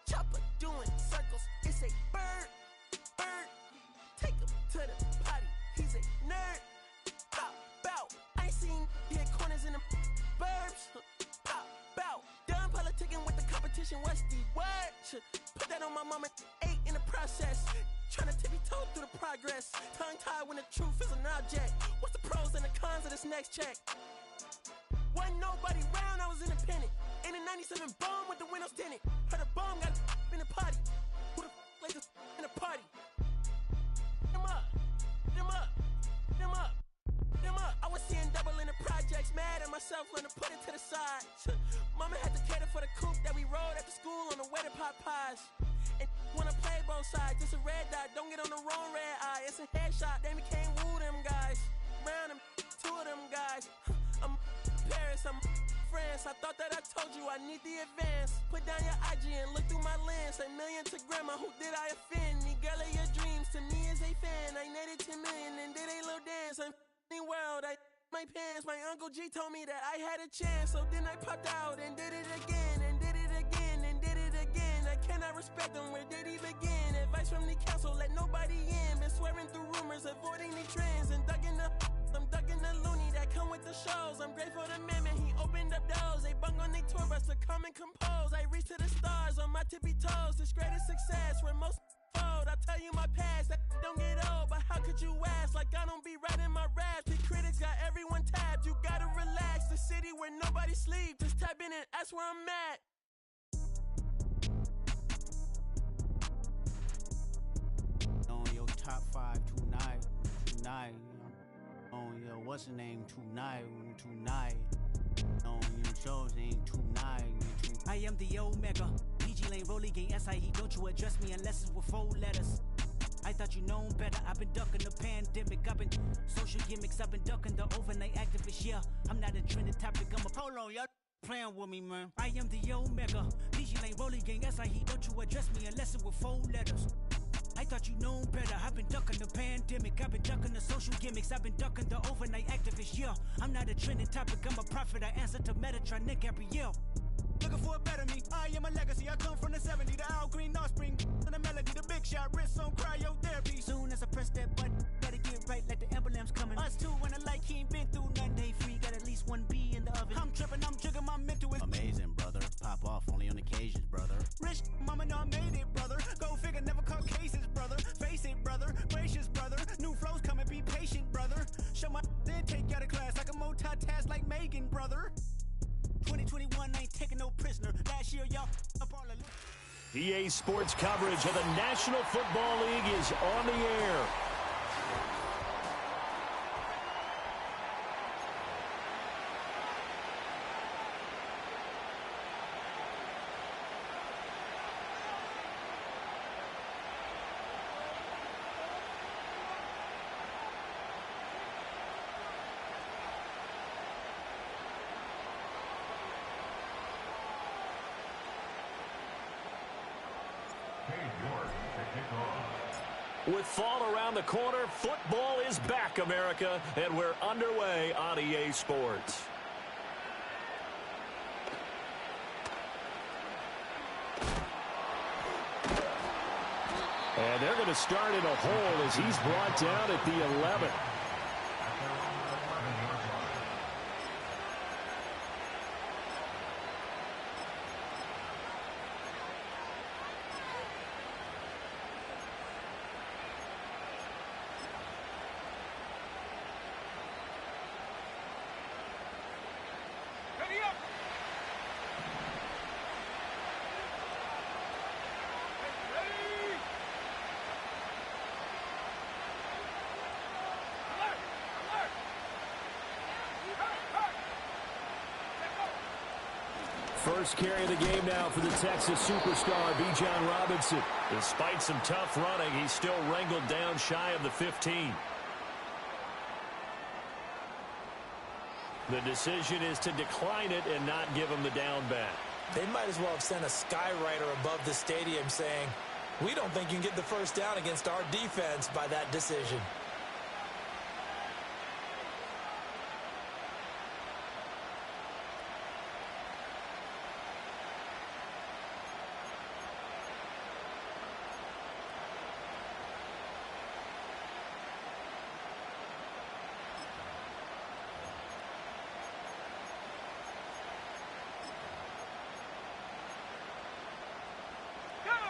Chopper doing circles, it's a bird. Take him to the potty, he's a nerd. Bow, I ain't seen hit corners in the burbs. Bow, done politicking with the competition, what's the word? Put that on my mama, 8 in the process. Trying to tippy-toe through the progress. Tongue-tied when the truth is an object. What's the pros and the cons of this next check? Wasn't nobody round, I was independent. In a 97 bomb with the windows tinted. Heard a bomb got in the potty. Who the like this in the party? Them up. I was seeing double in the projects. Mad at myself, learn to put it to the side. Mama had to cater for the coupe that we rode after school on the way to Popeyes. And wanna play both sides, it's a red dot, don't get on the wrong red eye. It's a headshot, then we can't woo them guys. Round them, 2 of them guys. I'm Paris, I'm France. I thought that I told you I need the advance. Put down your IG and look through my lens. $1 million to grandma, who did I offend? The girl of your dreams to me is a fan. I netted 10 million and did a little dance. I'm f***ing world, I my pants. My Uncle G told me that I had a chance. So then I popped out and did it again, and did it again, and did it again. I cannot respect them, where did he begin? Advice from the council, let nobody in. Been swearing through rumors, avoiding the trends. And I'm ducking the loony that come with the shows. I'm grateful to man, he opened up doors. They bung on they tour bus to come and compose. I reach to the stars on my tippy toes. This greatest success where most fold. I tell you my past, that don't get old. But how could you ask? Like I don't be writing my raps. The critics got everyone tabbed. You gotta relax. The city where nobody sleeps. Just tap in and ask where I'm at. On your top 5 tonight. On your what's the name tonight. On your shows ain't tonight. I am the Omega. PG Lane, Rolly Gang, SIE. Don't you address me unless it's with 4 letters. I thought you known better. I've been ducking the pandemic. I've been social gimmicks. I've been ducking the overnight activists. Yeah, I'm not a trending topic. I'm a hold on, y'all playing with me, man. I am the Omega. PG Lane, Rolly Gang, SIE. Don't you address me unless it's with 4 letters. I thought you known better. I've been ducking the pandemic. I've been ducking the social gimmicks. I've been ducking the overnight activists. Yeah, I'm not a trending topic. I'm a prophet. I answer to Metatron, Nick Gabrielle. Looking for a better me. I am a legacy. I come from the 70s. The Al Green offspring. And the melody. The big shot. Wrists on cryotherapy. Soon as I press that button, better get right like the emblem's coming. Us two when the light he ain't been through nothing. Day free. Got at least 1 B in the oven. I'm tripping. I'm jigging. My mental is amazing, brother. Pop off only on occasions, brother. Rich mama know I made it, brother. Go figure. Never caught cases, brother. Face it, brother. Gracious, brother. New flows coming. Be patient, brother. Show my then take you out of class. Like a multitask like Megan, brother. 2021 ain't taking no prisoner. Last year, y'all up all the EA Sports coverage of the National Football League is on the air. With fall around the corner, football is back, America, and we're underway on EA Sports. And they're going to start in a hole as he's brought down at the 11. First carry of the game now for the Texas superstar, Bijan Robinson. Despite some tough running, he's still wrangled down shy of the 15. The decision is to decline it and not give him the down back. They might as well have sent a skywriter above the stadium saying, "We don't think you can get the first down against our defense by that decision."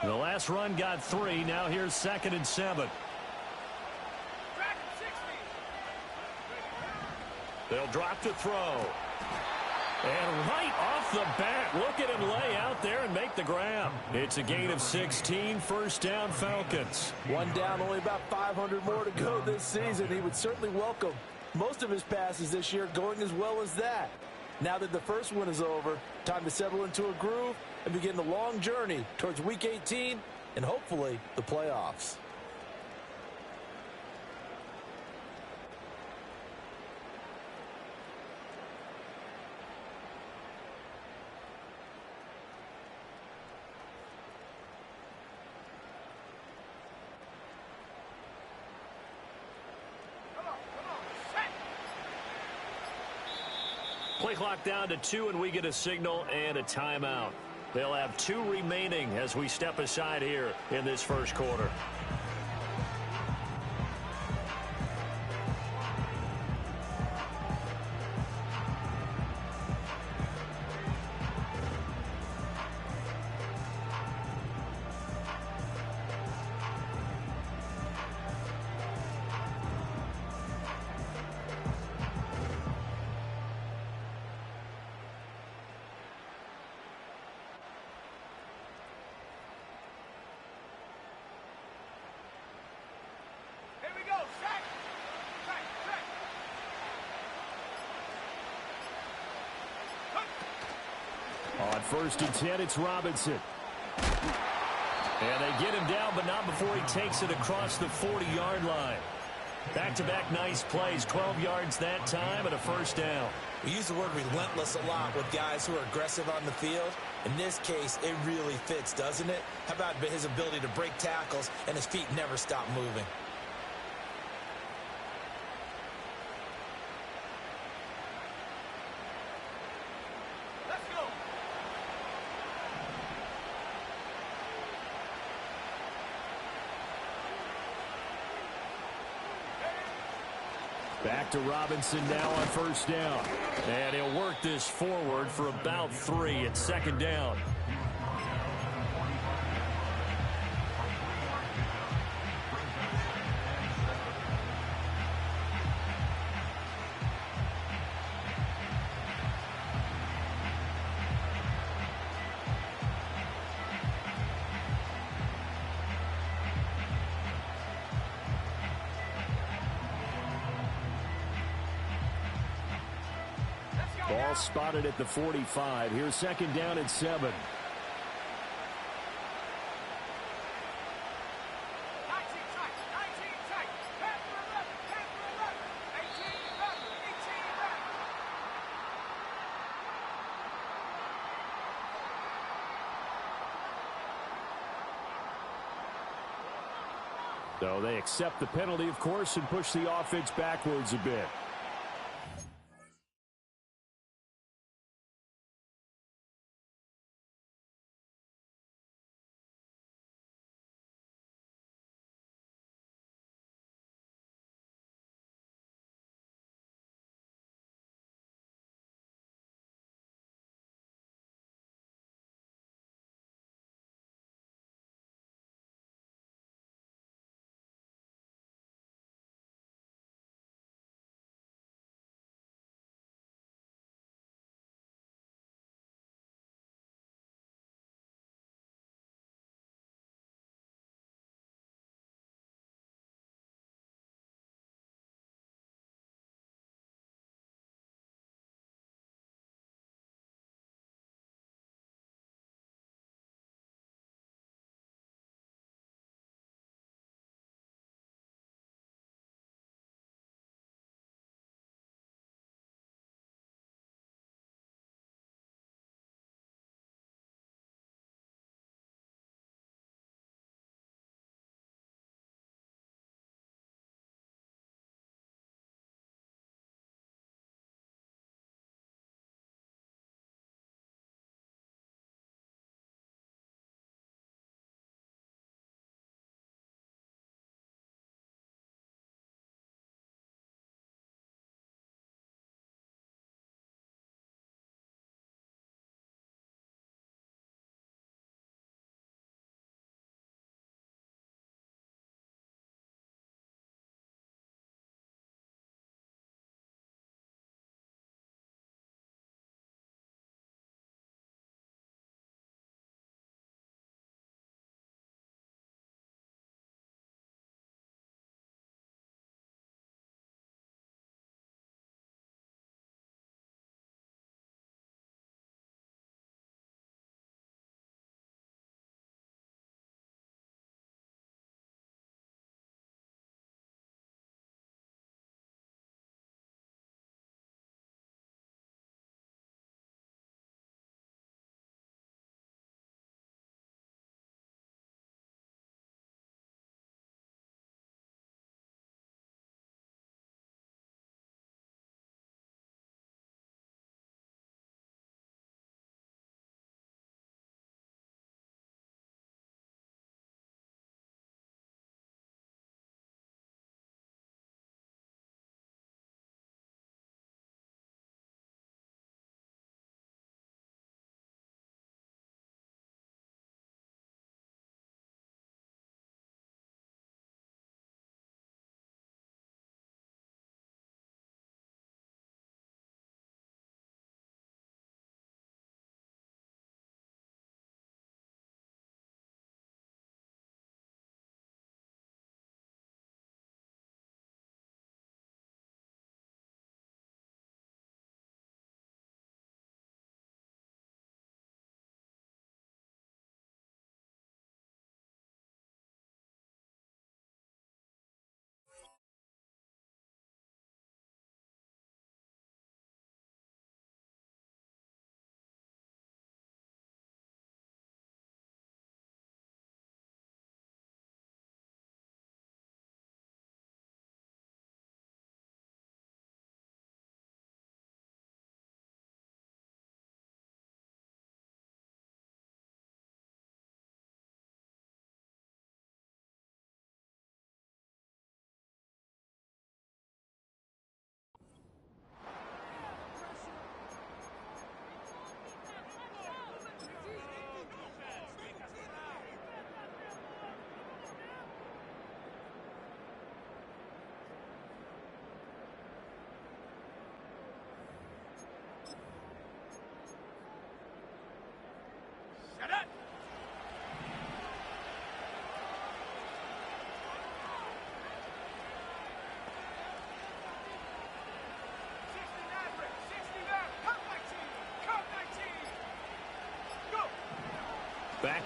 The last run got 3. Now here's 2nd and 7. They'll drop to throw. And right off the bat, look at him lay out there and make the grab. It's a gain of 16, first down Falcons. One down, only about 500 more to go this season. He would certainly welcome most of his passes this year going as well as that. Now that the first one is over, time to settle into a groove and begin the long journey towards Week 18 and hopefully the playoffs. Play clock down to 2, and we get a signal and a timeout. They'll have 2 remaining as we step aside here in this first quarter. On 1st and 10, it's Robinson. And they get him down, but not before he takes it across the 40-yard line. Back-to-back nice plays, 12 yards that time and a first down. We use the word relentless a lot with guys who are aggressive on the field. In this case, it really fits, doesn't it? How about his ability to break tackles and his feet never stop moving? Back to Robinson now on 1st down. And he'll work this forward for about 3. It's 2nd down. Ball spotted at the 45. Here's 2nd down and 7. So they accept the penalty, of course, and push the offense backwards a bit.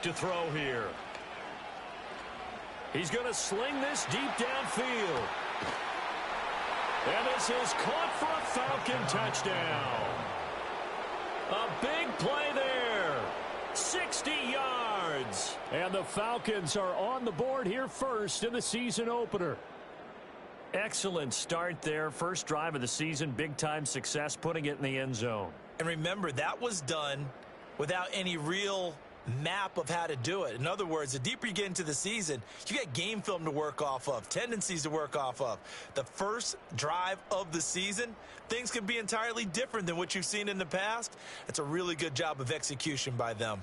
back to throw here. He's going to sling this deep downfield. And this is caught for a Falcon touchdown. A big play there. 60 yards. And the Falcons are on the board here first in the season opener. Excellent start there. First drive of the season. Big-time success, putting it in the end zone. And remember, that was done without any real map of how to do it. In other words, the deeper you get into the season, you get game film to work off of, tendencies to work off of. The first drive of the season, things can be entirely different than what you've seen in the past. It's a really good job of execution by them.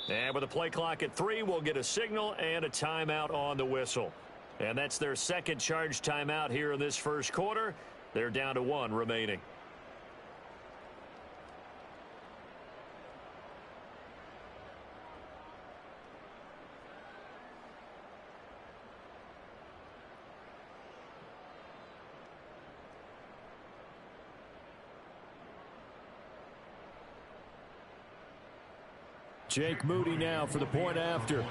And with the play clock at 3, we'll get a signal and a timeout on the whistle. And that's their second charge timeout here in this first quarter. They're down to 1 remaining. Jake Moody now for the point after.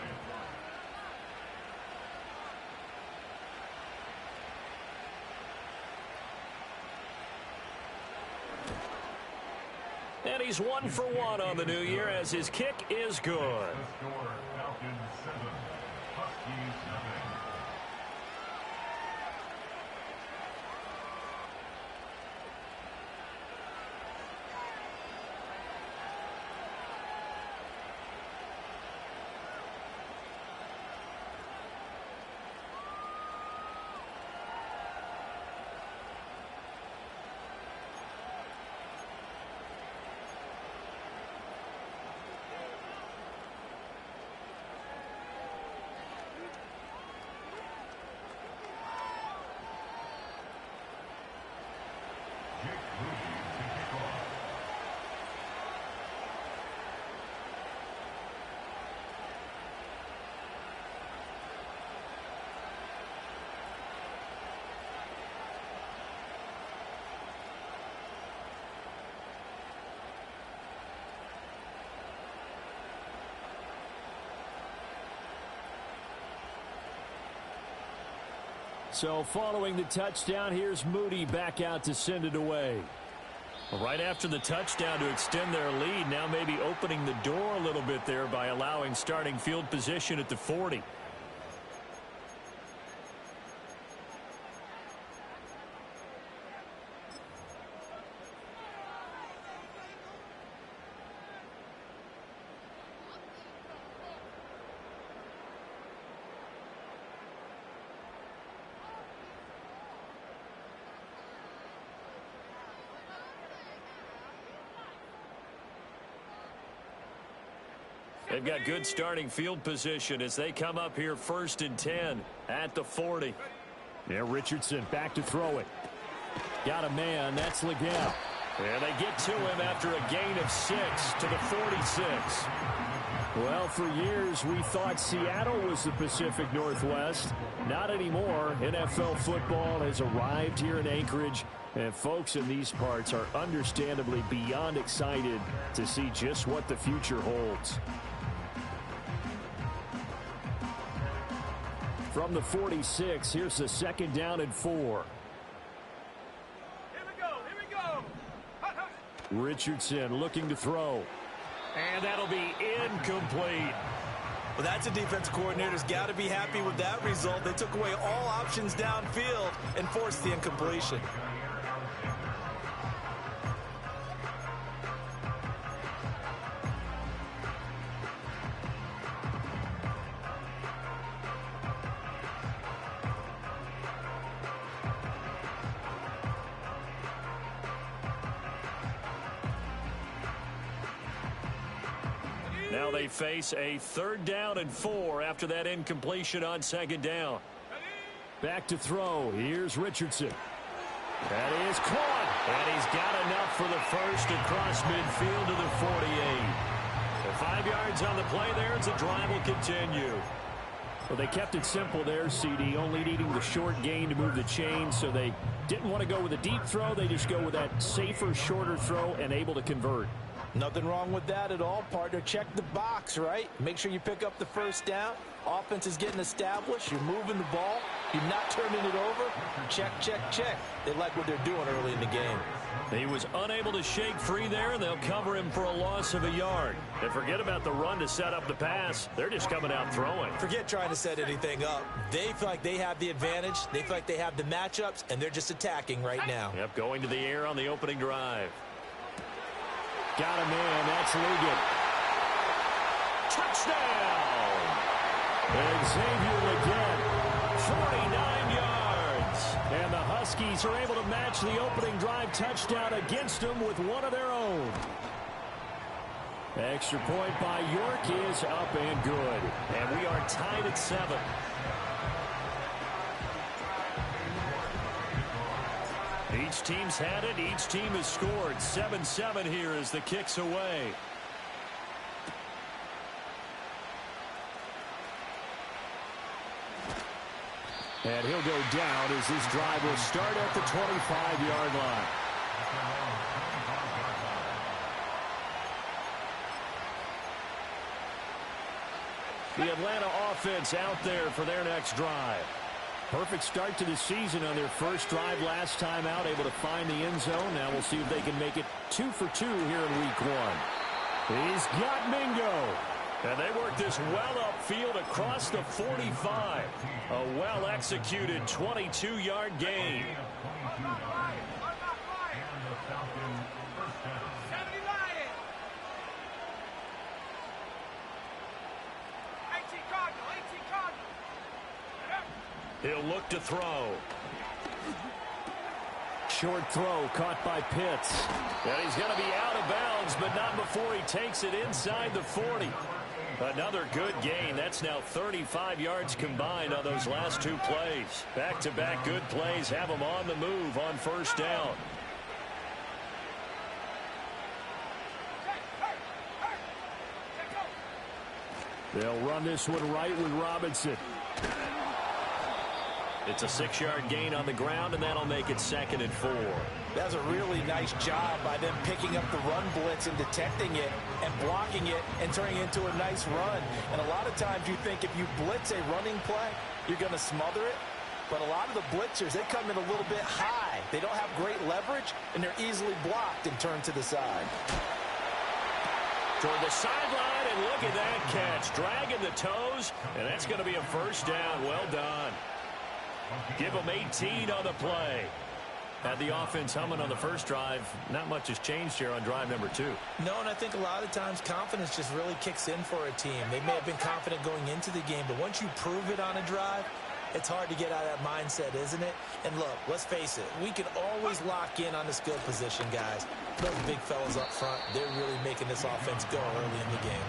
And he's 1 for 1 on the new year as his kick is good. Falcons 7, Huskies 7. So following the touchdown, here's Moody back out to send it away. Right after the touchdown to extend their lead, now maybe opening the door a little bit there by allowing starting field position at the 40. They've got good starting field position as they come up here 1st and 10 at the 40. Yeah, Richardson back to throw it. Got a man. That's Legal. And they get to him after a gain of 6 to the 46. Well, for years we thought Seattle was the Pacific Northwest. Not anymore. NFL football has arrived here in Anchorage, and folks in these parts are understandably beyond excited to see just what the future holds. From the 46, here's the 2nd down and 4. Here we go. Richardson looking to throw. And that'll be incomplete. Well, that's a defense coordinator's got to be happy with that result. They took away all options downfield and forced the incompletion. Now they face a 3rd down and 4 after that incompletion on 2nd down. Back to throw. Here's Richardson. That is caught. And he's got enough for the first across midfield to the 48. The 5 yards on the play there as the drive will continue. Well, they kept it simple there, CD, only needing the short gain to move the chain, so they didn't want to go with a deep throw. They just go with that safer, shorter throw and able to convert. Nothing wrong with that at all, partner. Check the box, right? Make sure you pick up the first down. Offense is getting established. You're moving the ball. You're not turning it over. Check, check, check. They like what they're doing early in the game. He was unable to shake free there, and they'll cover him for a loss of a yard. And forget about the run to set up the pass. They're just coming out throwing. Forget trying to set anything up. They feel like they have the advantage. They feel like they have the matchups, and they're just attacking right now. Yep, going to the air on the opening drive. Got a man. That's Ligon. Touchdown! And Xavier Ligon, 49 yards. and the Huskies are able to match the opening drive touchdown against them with one of their own. Extra point by York is up and good. And we are tied at 7. Each team's had it. Each team has scored. 7-7 here as the kick's away. And he'll go down as this drive will start at the 25-yard line. The Atlanta offense out there for their next drive. Perfect start to the season on their first drive last time out, able to find the end zone. Now we'll see if they can make it 2 for 2 here in week 1. He's got Mingo. And they work this well upfield across the 45. A well-executed 22-yard gain. He'll look to throw. Short throw caught by Pitts. And he's going to be out of bounds, but not before he takes it inside the 40. Another good gain. That's now 35 yards combined on those last 2 plays. Back-to-back good plays have him on the move on first down. They'll run this one right with Robinson. It's a 6-yard gain on the ground, and that'll make it 2nd and 4. That's a really nice job by them picking up the run blitz and detecting it and blocking it and turning it into a nice run. And a lot of times you think if you blitz a running play, you're going to smother it. But a lot of the blitzers, they come in a little bit high. They don't have great leverage, and they're easily blocked and turned to the side. Toward the sideline, and look at that catch. Dragging the toes, and that's going to be a first down. Well done. Give them 18 on the play. Had the offense humming on the first drive. Not much has changed here on drive number 2. No, and I think a lot of times confidence just really kicks in for a team. They may have been confident going into the game, but once you prove it on a drive, it's hard to get out of that mindset, isn't it? And look, let's face it, we can always lock in on the skill position, guys. Those big fellas up front, they're really making this offense go early in the game.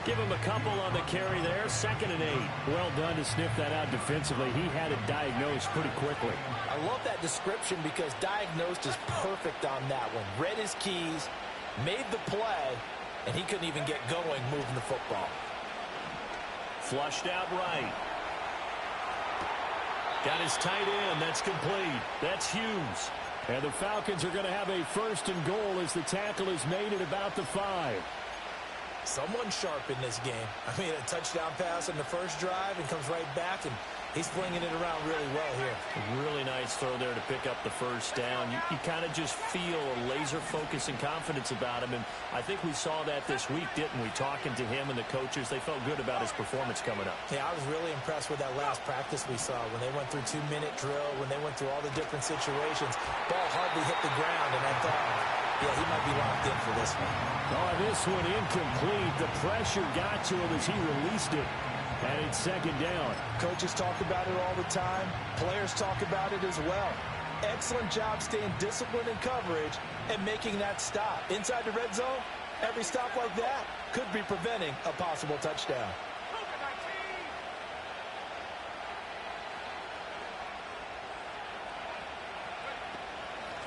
Give him a couple on the carry there. 2nd and 8. Well done to sniff that out defensively. He had it diagnosed pretty quickly. I love that description because diagnosed is perfect on that one. Read his keys, made the play, and he couldn't even get going moving the football. Flushed out right. Got his tight end. That's complete. That's Hughes. And the Falcons are going to have a 1st and goal as the tackle is made at about the 5. Someone sharp in this game. I mean, a touchdown pass on the first drive and comes right back, and he's flinging it around really well here. Really nice throw there to pick up the first down. You kind of just feel a laser focus and confidence about him, and I think we saw that this week, didn't we? Talking to him and the coaches, they felt good about his performance coming up. Yeah, I was really impressed with that last practice we saw when they went through 2-minute drill, when they went through all the different situations. Ball hardly hit the ground, and I thought, yeah, he might be locked in for this one. Oh, this one incomplete. The pressure got to him as he released it. And it's 2nd down. Coaches talk about it all the time. Players talk about it as well. Excellent job staying disciplined in coverage and making that stop. Inside the red zone, every stop like that could be preventing a possible touchdown.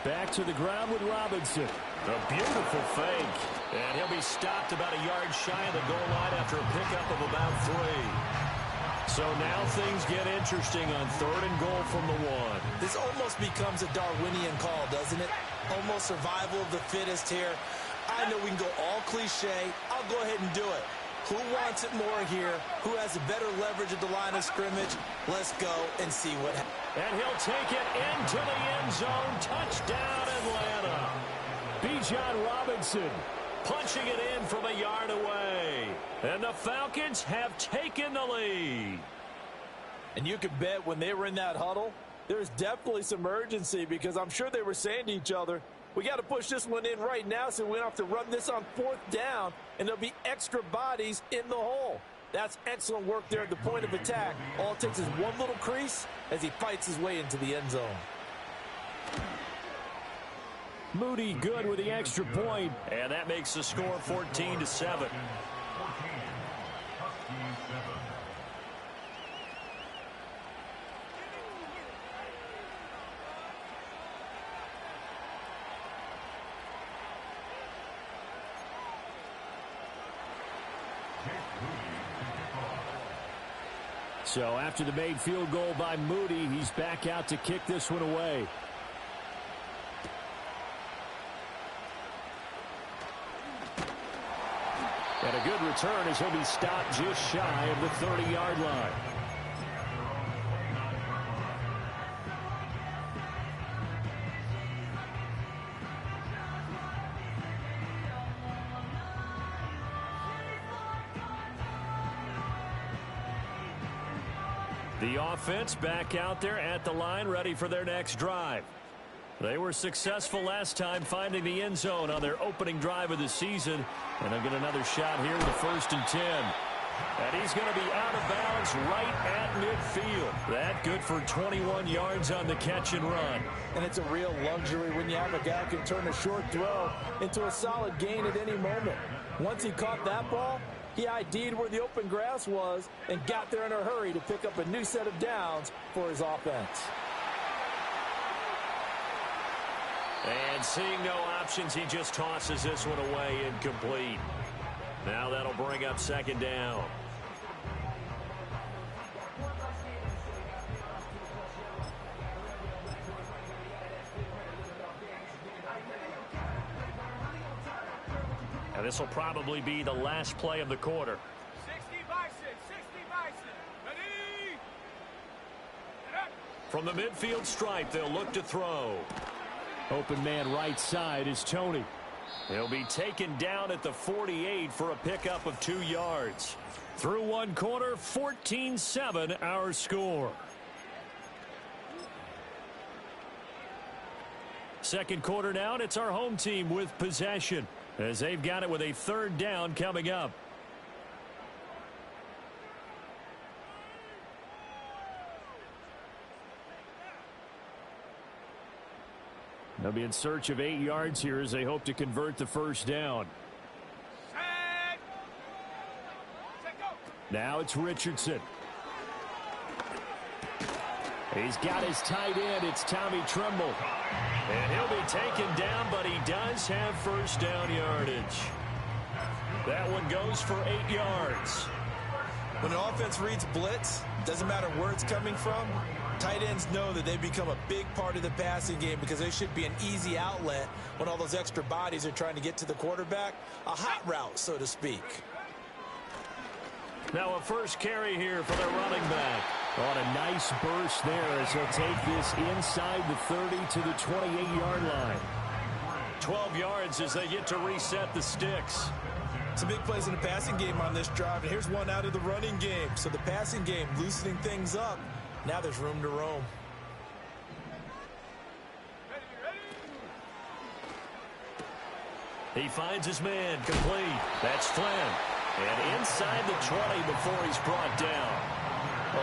Back to the ground with Robinson. A beautiful fake. And he'll be stopped about a yard shy of the goal line after a pickup of about 3. So now things get interesting on 3rd and goal from the 1. This almost becomes a Darwinian call, doesn't it? Almost survival of the fittest here. I I know we can go all cliche. I'll go ahead and do it. Who wants it more here? Who has a better leverage at the line of scrimmage? Let's go and see what happens. And he'll take it into the end zone. Touchdown, Atlanta. Bijan Robinson Punching it in from a yard away. And the Falcons have taken the lead. And you can bet when they were in that huddle, there's definitely some urgency because I'm sure they were saying to each other, we got to push this one in right now so we don't have to run this on 4th down, and there'll be extra bodies in the hole. That's excellent work there at the point of attack. All it takes is one little crease as he fights his way into the end zone. Moody good with the extra point. And that makes the score 14-7. So after the made field goal by Moody, he's back out to kick this one away. And a good return as he'll be stopped just shy of the 30-yard line. The offense back out there at the line, ready for their next drive. They were successful last time finding the end zone on their opening drive of the season. And they'll get another shot here with the 1st and 10. And he's going to be out of bounds right at midfield. That good for 21 yards on the catch and run. And it's a real luxury when you have a guy who can turn a short throw into a solid gain at any moment. Once he caught that ball, he ID'd where the open grass was and got there in a hurry to pick up a new set of downs for his offense. And seeing no options, he just tosses this one away incomplete. Now that'll bring up 2nd down. And this will probably be the last play of the quarter. 60 Bison, 60 Bison. Ready? From the midfield stripe, they'll look to throw. Open man right side is Tony. He'll be taken down at the 48 for a pickup of 2 yards. Through one quarter, 14-7 our score. Second quarter now, and it's our home team with possession as they've got it with a 3rd down coming up. They'll be in search of 8 yards here as they hope to convert the 1st down. Now it's Richardson. He's got his tight end. It's Tommy Tremble. And he'll be taken down, but he does have 1st down yardage. That one goes for 8 yards. When an offense reads blitz, doesn't matter where it's coming from, tight ends know that they become a big part of the passing game because they should be an easy outlet when all those extra bodies are trying to get to the quarterback. A hot route, so to speak. Now a first carry here for their running back. On a nice burst there as he'll take this inside the 30 to the 28-yard line. 12 yards as they get to reset the sticks. Some big plays in the passing game on this drive, and here's one out of the running game. So the passing game loosening things up. Now there's room to roam. He finds his man complete. That's Flynn. And inside the 20 before he's brought down.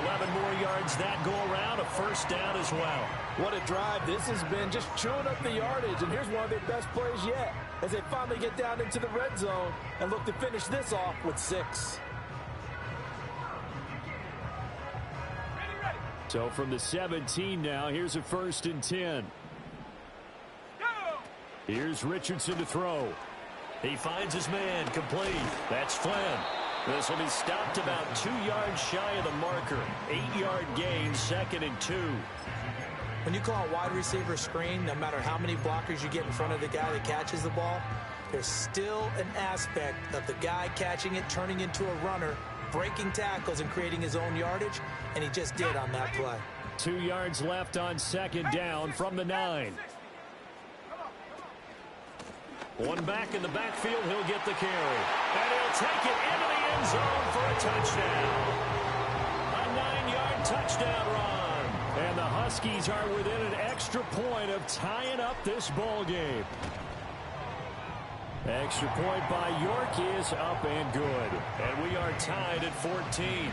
11 more yards that go around, a 1st down as well. What a drive this has been, just chewing up the yardage. And here's one of their best plays yet as they finally get down into the red zone and look to finish this off with 6. So from the 17 now, here's a 1st and 10. Here's Richardson to throw. He finds his man complete. That's Flynn. This will be stopped about 2 yards shy of the marker. 8-yard gain, 2nd and 2. When you call a wide receiver screen, no matter how many blockers you get in front of the guy that catches the ball, there's still an aspect of the guy catching it, turning into a runner, breaking tackles and creating his own yardage, and he just did on that play. 2 yards left on second down from the 9. One back in the backfield, he'll get the carry. And he'll take it into the end zone for a touchdown. A 9-yard touchdown run. And the Huskies are within an extra point of tying up this ball game. Extra point by York is up and good. And we are tied at 14.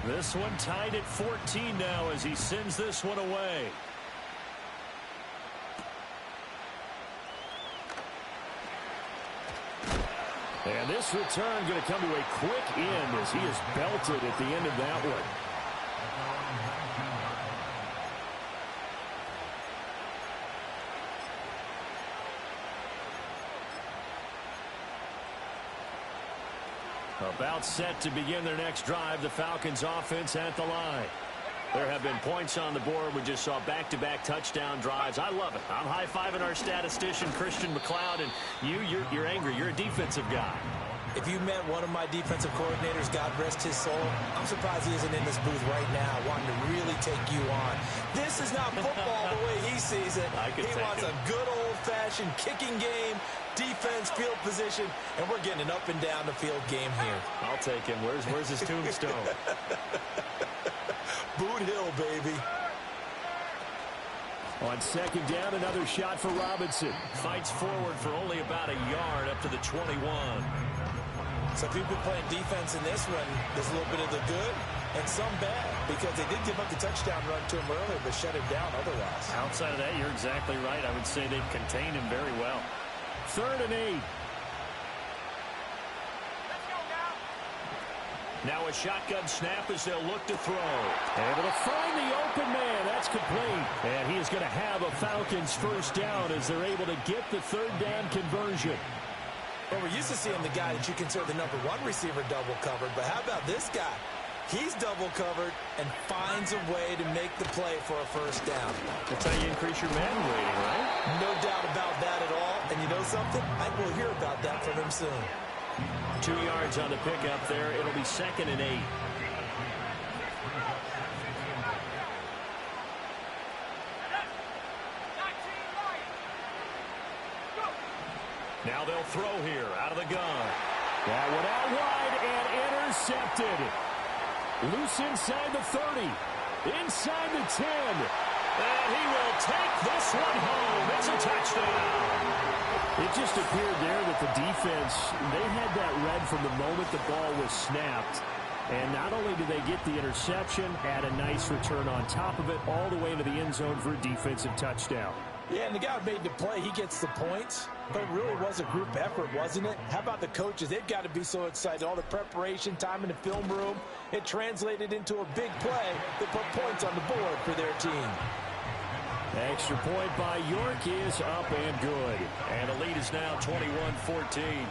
This one tied at 14 now as he sends this one away. And this return going to come to a quick end as he is belted at the end of that one. About set to begin their next drive, the Falcons offense at the line. There have been points on the board. We just saw back-to-back touchdown drives. I love it. I'm high-fiving our statistician, Christian McLeod, and you're angry. You're a defensive guy. If you met one of my defensive coordinators, God rest his soul, I'm surprised he isn't in this booth right now wanting to really take you on. This is not football the way he sees it. He wants a good old-fashioned kicking game, defense, field position, and we're getting an up-and-down the field game here. I'll take him. Where's his tombstone? Boot Hill, baby. On second down, another shot for Robinson. Fights forward for only about a yard up to the 21. So if you've been playing defense in this one, there's a little bit of the good and some bad because they did give up the touchdown run to him earlier but shut him down otherwise. Outside of that, you're exactly right. I would say they've contained him very well. 3rd and 8. Now a shotgun snap as they'll look to throw. Able to find the open man. That's complete. And he is going to have a Falcons first down as they're able to get the 3rd down conversion. Well, we're used to seeing the guy that you consider the number 1 receiver double covered, but how about this guy? He's double covered and finds a way to make the play for a first down. That's how you increase your man rating, right? No doubt about that at all. And you know something? I think we'll hear about that from him soon. 2 yards on the pickup there. It'll be 2nd and 8. Now they'll throw here out of the gun. That one out wide and intercepted. Loose inside the 30. Inside the 10. And he will take this one home. It's a touchdown. It just appeared there that the defense, they had that read from the moment the ball was snapped. And not only did they get the interception, had a nice return on top of it, all the way into the end zone for a defensive touchdown. Yeah, and the guy who made the play, he gets the points. But it really was a group effort, wasn't it? How about the coaches? They've got to be so excited. All the preparation, time in the film room, it translated into a big play that put points on the board for their team. Extra point by York is up and good. And the lead is now 21-14.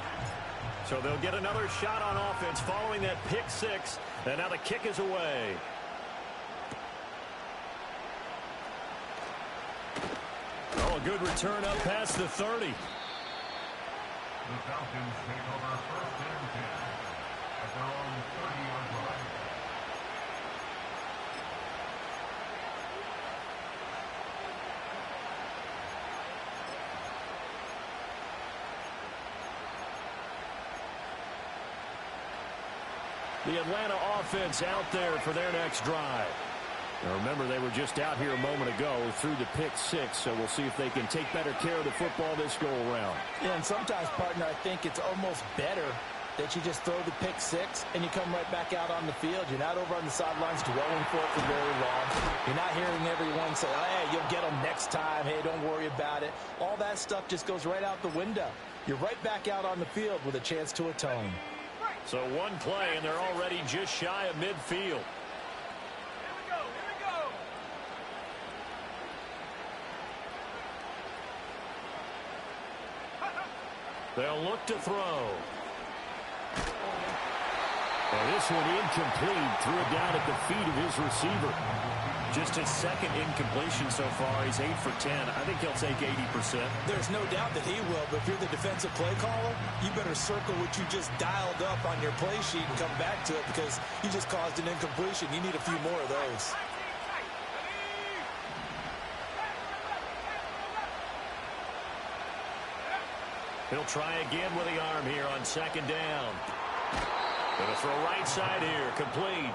So they'll get another shot on offense following that pick 6. And now the kick is away. Oh, a good return up past the 30. The Falcons take over 1st and 10 at their own 30-yard line. The Atlanta offense out there for their next drive. Now remember, they were just out here a moment ago through the pick 6, so we'll see if they can take better care of the football this go-around. Yeah, and sometimes, partner, I think it's almost better that you just throw the pick 6 and you come right back out on the field. You're not over on the sidelines dwelling for it for very long. You're not hearing everyone say, oh, hey, you'll get them next time. Hey, don't worry about it. All that stuff just goes right out the window. You're right back out on the field with a chance to atone. So one play, and they're already just shy of midfield. They'll look to throw. And this one incomplete. Threw it down at the feet of his receiver. Just his second incompletion so far. He's 8 for 10. I think he'll take 80%. There's no doubt that he will, but if you're the defensive play caller, you better circle what you just dialed up on your play sheet and come back to it because you just caused an incompletion. You need a few more of those. He'll try again with the arm here on second down. Gonna throw right side here, complete.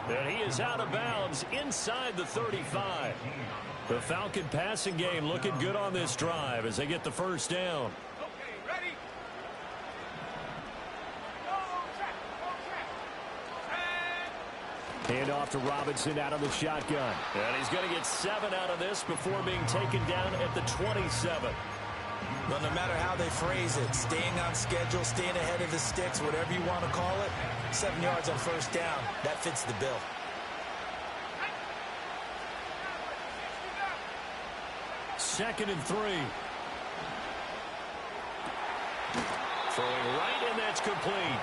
And he is out of bounds inside the 35. The Falcon passing game looking good on this drive as they get the first down. Hand off to Robinson out of the shotgun. And he's going to get 7 out of this before being taken down at the 27. Well, no matter how they phrase it, staying on schedule, staying ahead of the sticks, whatever you want to call it, 7 yards on first down, that fits the bill. Second and 3. Throwing right, and that's complete.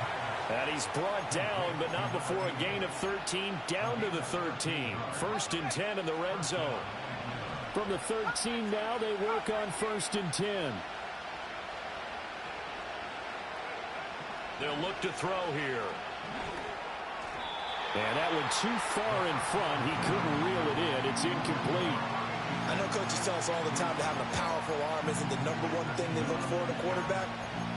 And he's brought down, but not before a gain of 13, down to the 13. First and 10 in the red zone. From the 13 now, they work on first and 10. They'll look to throw here. And that one too far in front. He couldn't reel it in. It's incomplete. I know coaches tell us all the time that having a powerful arm isn't the #1 thing they look for in a quarterback.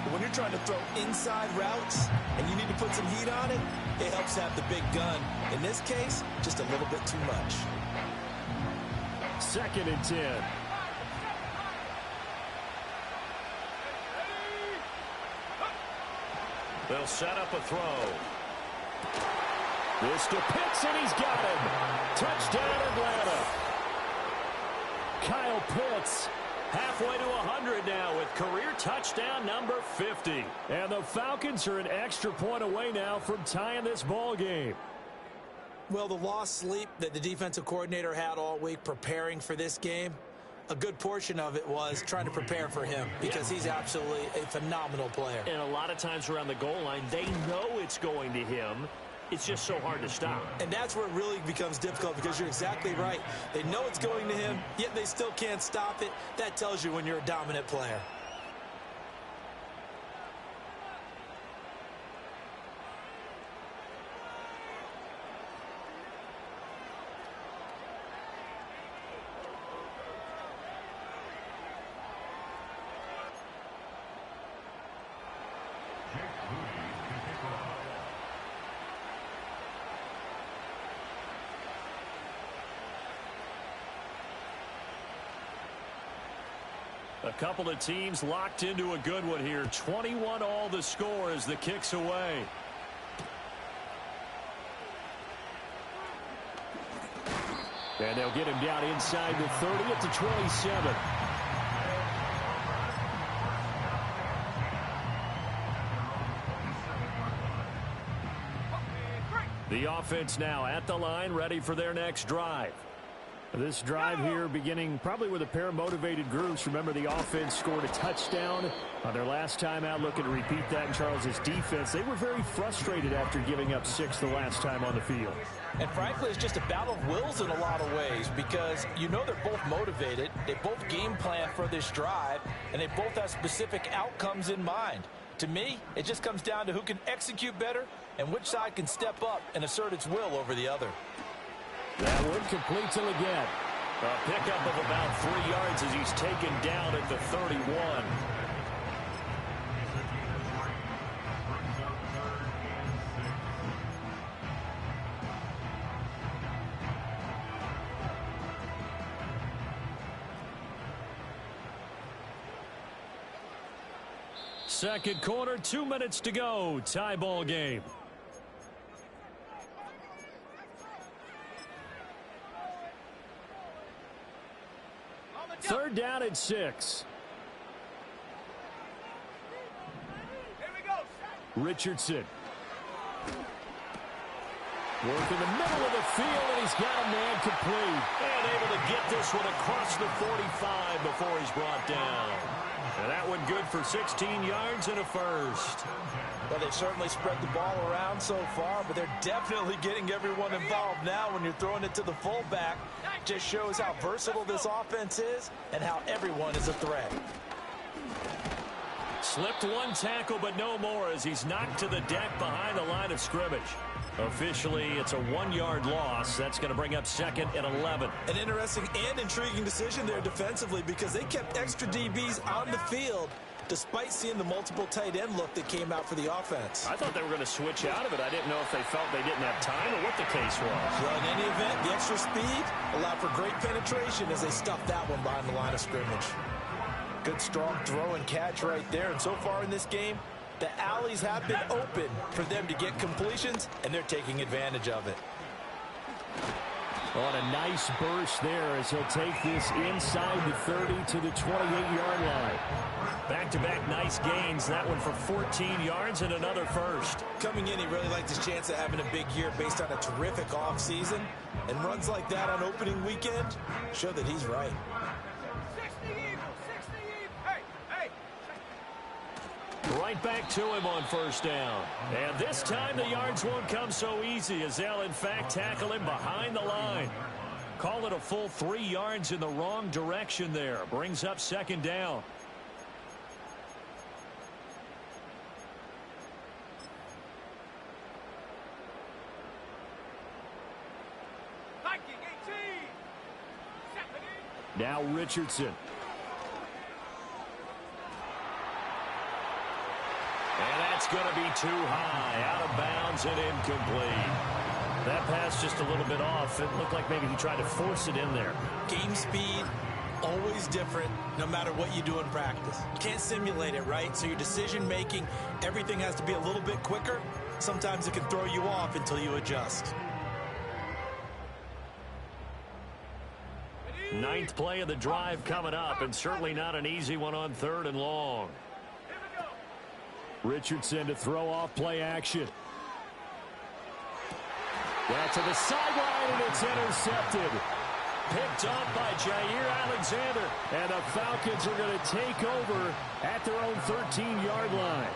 But when you're trying to throw inside routes and you need to put some heat on it, it helps to have the big gun. In this case, just a little bit too much. Second and 10. They'll set up a throw. This to Pitts, and he's got him. Touchdown, Atlanta. Kyle Pitts. Halfway to 100 now with career touchdown number 50. And the Falcons are an extra point away now from tying this ball game. Well, the lost sleep that the defensive coordinator had all week preparing for this game, a good portion of it was trying to prepare for him because he's absolutely a phenomenal player. And a lot of times around the goal line, they know it's going to him. It's just so hard to stop. And that's where it really becomes difficult because you're exactly right. They know it's going to him, yet they still can't stop it. That tells you when you're a dominant player. A couple of teams locked into a good one here. 21 all the score as the kick's away. And they'll get him down inside the 30 at the 27. The offense now at the line, ready for their next drive. This drive here beginning probably with a pair of motivated groups. Remember, the offense scored a touchdown on their last time out. Looking to repeat that in Charles's defense. They were very frustrated after giving up 6 the last time on the field. And frankly, it's just a battle of wills in a lot of ways because you know they're both motivated. They both game plan for this drive, and they both have specific outcomes in mind. To me, it just comes down to who can execute better and which side can step up and assert its will over the other. That one completes him again. A pickup of about 3 yards as he's taken down at the 31. Second quarter, 2 minutes to go. Tie ball game. Third down and 6. Richardson. Work in the middle of the field, and he's got a man complete. And able to get this one across the 45 before he's brought down. And that one good for 16 yards and a first. Well, they've certainly spread the ball around so far, but they're definitely getting everyone involved now when you're throwing it to the fullback. Just shows how versatile this offense is and how everyone is a threat. Slipped one tackle, but no more as he's knocked to the deck behind the line of scrimmage. Officially, it's a 1-yard loss. That's going to bring up second and 11. An interesting and intriguing decision there defensively because they kept extra DBs on the field despite seeing the multiple tight end look that came out for the offense. I thought they were going to switch out of it. I didn't know if they felt they didn't have time or what the case was. Well, in any event, the extra speed allowed for great penetration as they stuffed that one behind the line of scrimmage. Good, strong throw and catch right there. And so far in this game, the alleys have been open for them to get completions, and they're taking advantage of it. On a nice burst there as he'll take this inside the 30 to the 28-yard line. Back-to-back nice gains. That one for 14 yards and another first. Coming in, he really liked his chance of having a big year based on a terrific offseason. And runs like that on opening weekend show that he's right. Right back to him on first down. And this time the yards won't come so easy as they'll, in fact, tackle him behind the line. Call it a full 3 yards in the wrong direction there. Brings up second down. Now Richardson. And that's going to be too high, out of bounds and incomplete. That pass just a little bit off. It looked like maybe he tried to force it in there. Game speed, always different, no matter what you do in practice. You can't simulate it, right? So your decision-making, everything has to be a little bit quicker. Sometimes it can throw you off until you adjust. Ninth play of the drive coming up, and certainly not an easy one on 3rd and long. Richardson to throw off play action. Well, to the sideline, and it's intercepted. Picked up by Jair Alexander. And the Falcons are going to take over at their own 13-yard line.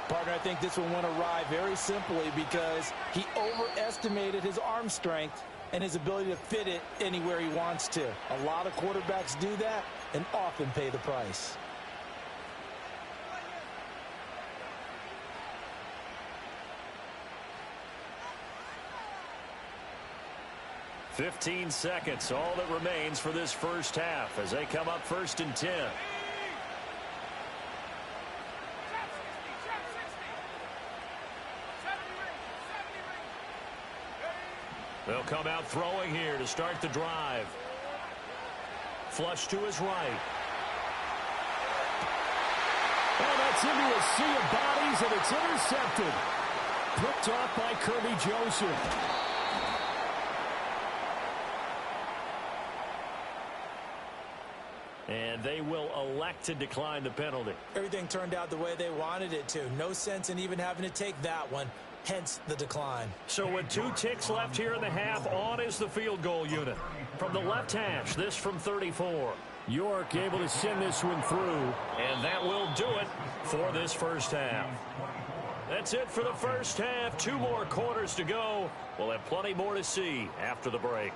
Partner, I think this one went awry very simply because he overestimated his arm strength and his ability to fit it anywhere he wants to. A lot of quarterbacks do that and often pay the price. "15 seconds, all that remains for this first half as they come up 1st and 10. They'll come out throwing here to start the drive. Flush to his right. Oh, that's into a sea of bodies, and it's intercepted. Picked off by Kirby Joseph. And they will elect to decline the penalty. Everything turned out the way they wanted it to. No sense in even having to take that one, hence the decline. So with 2 ticks left here in the half, on is the field goal unit. From the left hash, this from 34. York able to send this one through. And that will do it for this first half. That's it for the first half. 2 more quarters to go. We'll have plenty more to see after the break.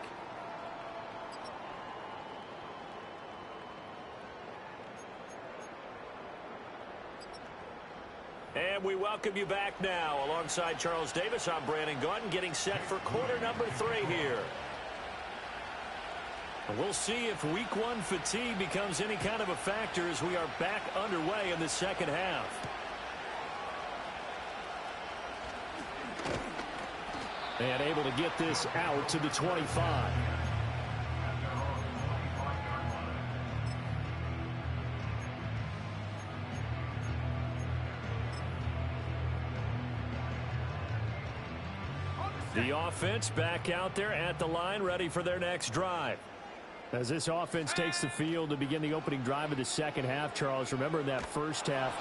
And we welcome you back now. Alongside Charles Davis, I'm Brandon Gunn, getting set for quarter number 3 here. We'll see if week 1 fatigue becomes any kind of a factor as we are back underway in the second half. And able to get this out to the 25. The offense back out there at the line, ready for their next drive. As this offense takes the field to begin the opening drive of the second half, Charles, remember in that first half,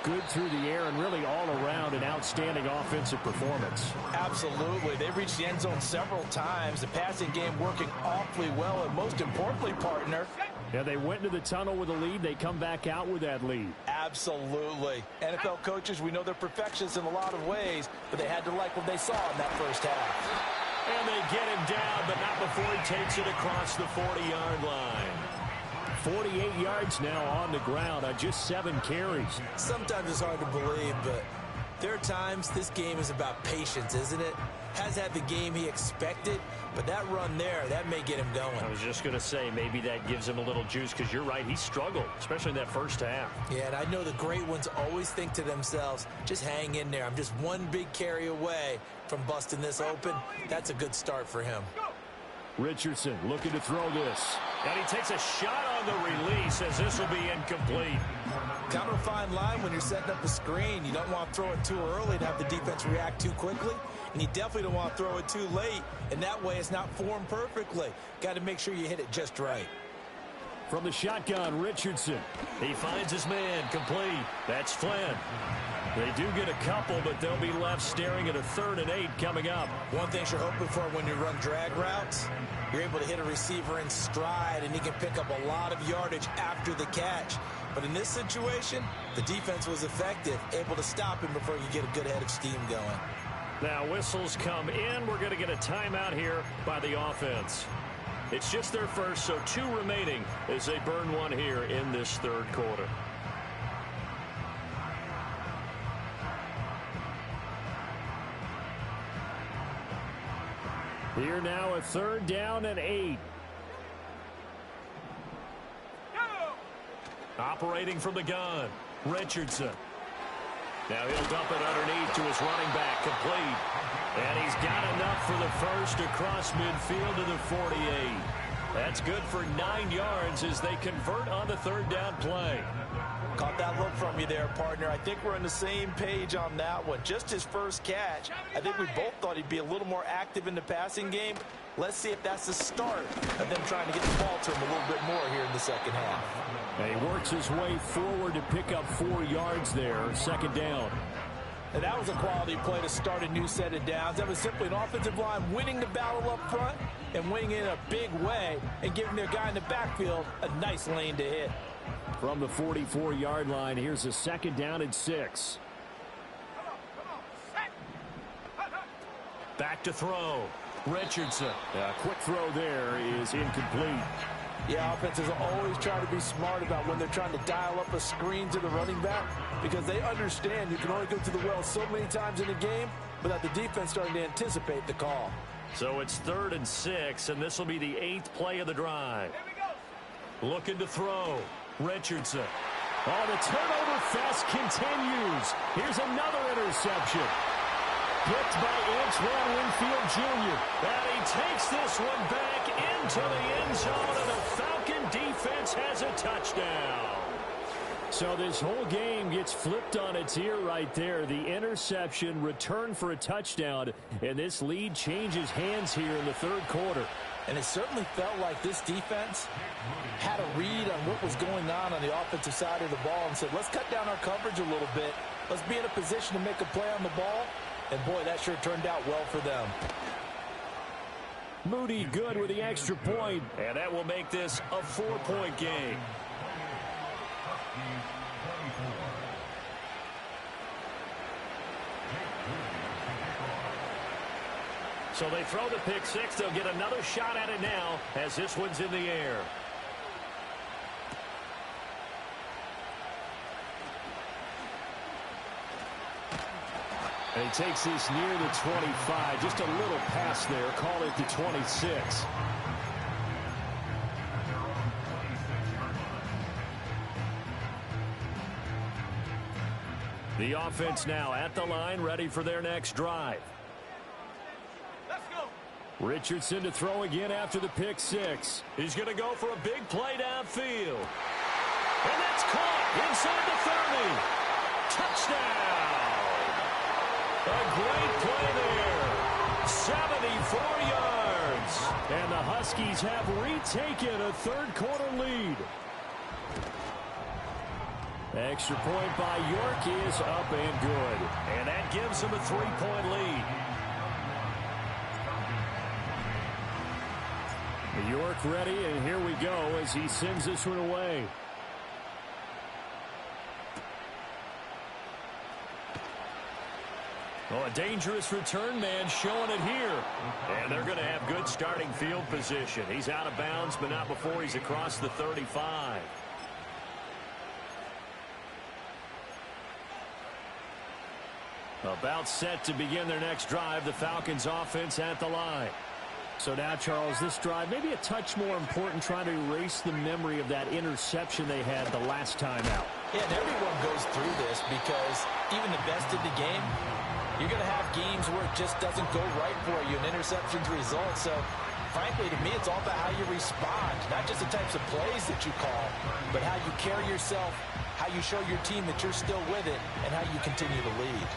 good through the air and really all around an outstanding offensive performance. Absolutely. They reached the end zone several times. The passing game working awfully well, and most importantly, partner, yeah, they went into the tunnel with a lead. They come back out with that lead. Absolutely. NFL coaches, we know they're perfectionists in a lot of ways, but they had to like what they saw in that first half. And they get him down, but not before he takes it across the 40-yard line. 48 yards now on the ground on just 7 carries. Sometimes it's hard to believe, but there are times this game is about patience, isn't it? Has had the game he expected, but that run there, that may get him going. I was just going to say, maybe that gives him a little juice, because you're right, he struggled, especially in that first half. Yeah, and I know the great ones always think to themselves, just hang in there. I'm just one big carry away from busting this open. That's a good start for him. Richardson looking to throw this. And he takes a shot on the release as this will be incomplete. Kind of a fine line when you're setting up a screen. You don't want to throw it too early and have the defense react too quickly. And you definitely don't want to throw it too late. And that way it's not formed perfectly. Got to make sure you hit it just right. From the shotgun, Richardson. He finds his man complete. That's Flynn. They do get a couple, but they'll be left staring at a 3rd and 8 coming up. One thing you're hoping for when you run drag routes, you're able to hit a receiver in stride, and he can pick up a lot of yardage after the catch. But in this situation, the defense was effective, able to stop him before you get a good head of steam going. Now whistles come in. We're going to get a timeout here by the offense. It's just their first, so 2 remaining as they burn one here in this 3rd quarter. Here now a 3rd down and 8. Operating from the gun, Richardson. Now he'll dump it underneath to his running back, complete. And he's got enough for the first across midfield to the 48. That's good for 9 yards as they convert on the 3rd down play. Caught that look from you there, partner. I think we're on the same page on that one. Just his first catch. I think we both thought he'd be a little more active in the passing game. Let's see if that's the start of them trying to get the ball to him a little bit more here in the second half. And he works his way forward to pick up 4 yards there, 2nd down. And that was a quality play to start a new set of downs. That was simply an offensive line winning the battle up front and winning it in a big way and giving their guy in the backfield a nice lane to hit. From the 44-yard line, here's a 2nd down and 6. Back to throw. Richardson. A quick throw there is incomplete. Yeah, offenses always try to be smart about when they're trying to dial up a screen to the running back because they understand you can only go to the well so many times in a game without the defense starting to anticipate the call. So it's 3rd and 6, and this will be the 8th play of the drive. Looking to throw. Richardson. Oh, the turnover fest continues. Here's another interception. Picked by Antoine Winfield Jr. And he takes this one back into the end zone, and the Falcon defense has a touchdown. So this whole game gets flipped on its ear right there. The interception, return for a touchdown, and this lead changes hands here in the 3rd quarter. And it certainly felt like this defense had a read on what was going on the offensive side of the ball and said, let's cut down our coverage a little bit. Let's be in a position to make a play on the ball. And, boy, that sure turned out well for them. Moody good with the extra point. And that will make this a 4-point game. So they throw the pick 6. They'll get another shot at it now as this one's in the air. And he takes this near the 25. Just a little pass there. Call it the 26. The offense now at the line, ready for their next drive. Richardson to throw again after the pick 6. He's going to go for a big play downfield. And that's caught inside the 30. Touchdown. A great play there. 74 yards. And the Huskies have retaken a 3rd quarter lead. Extra point by York is up and good. And that gives them a 3-point lead. York ready, and here we go as he sends this one away. Oh, a dangerous return man showing it here. And they're going to have good starting field position. He's out of bounds, but not before he's across the 35. About set to begin their next drive. The Falcons offense at the line. So now, Charles, this drive maybe a touch more important, trying to erase the memory of that interception they had the last time out. Yeah, and everyone goes through this because even the best in the game, you're going to have games where it just doesn't go right for you, and interceptions result. So, frankly, to me, it's all about how you respond, not just the types of plays that you call, but how you carry yourself, how you show your team that you're still with it, and how you continue to lead.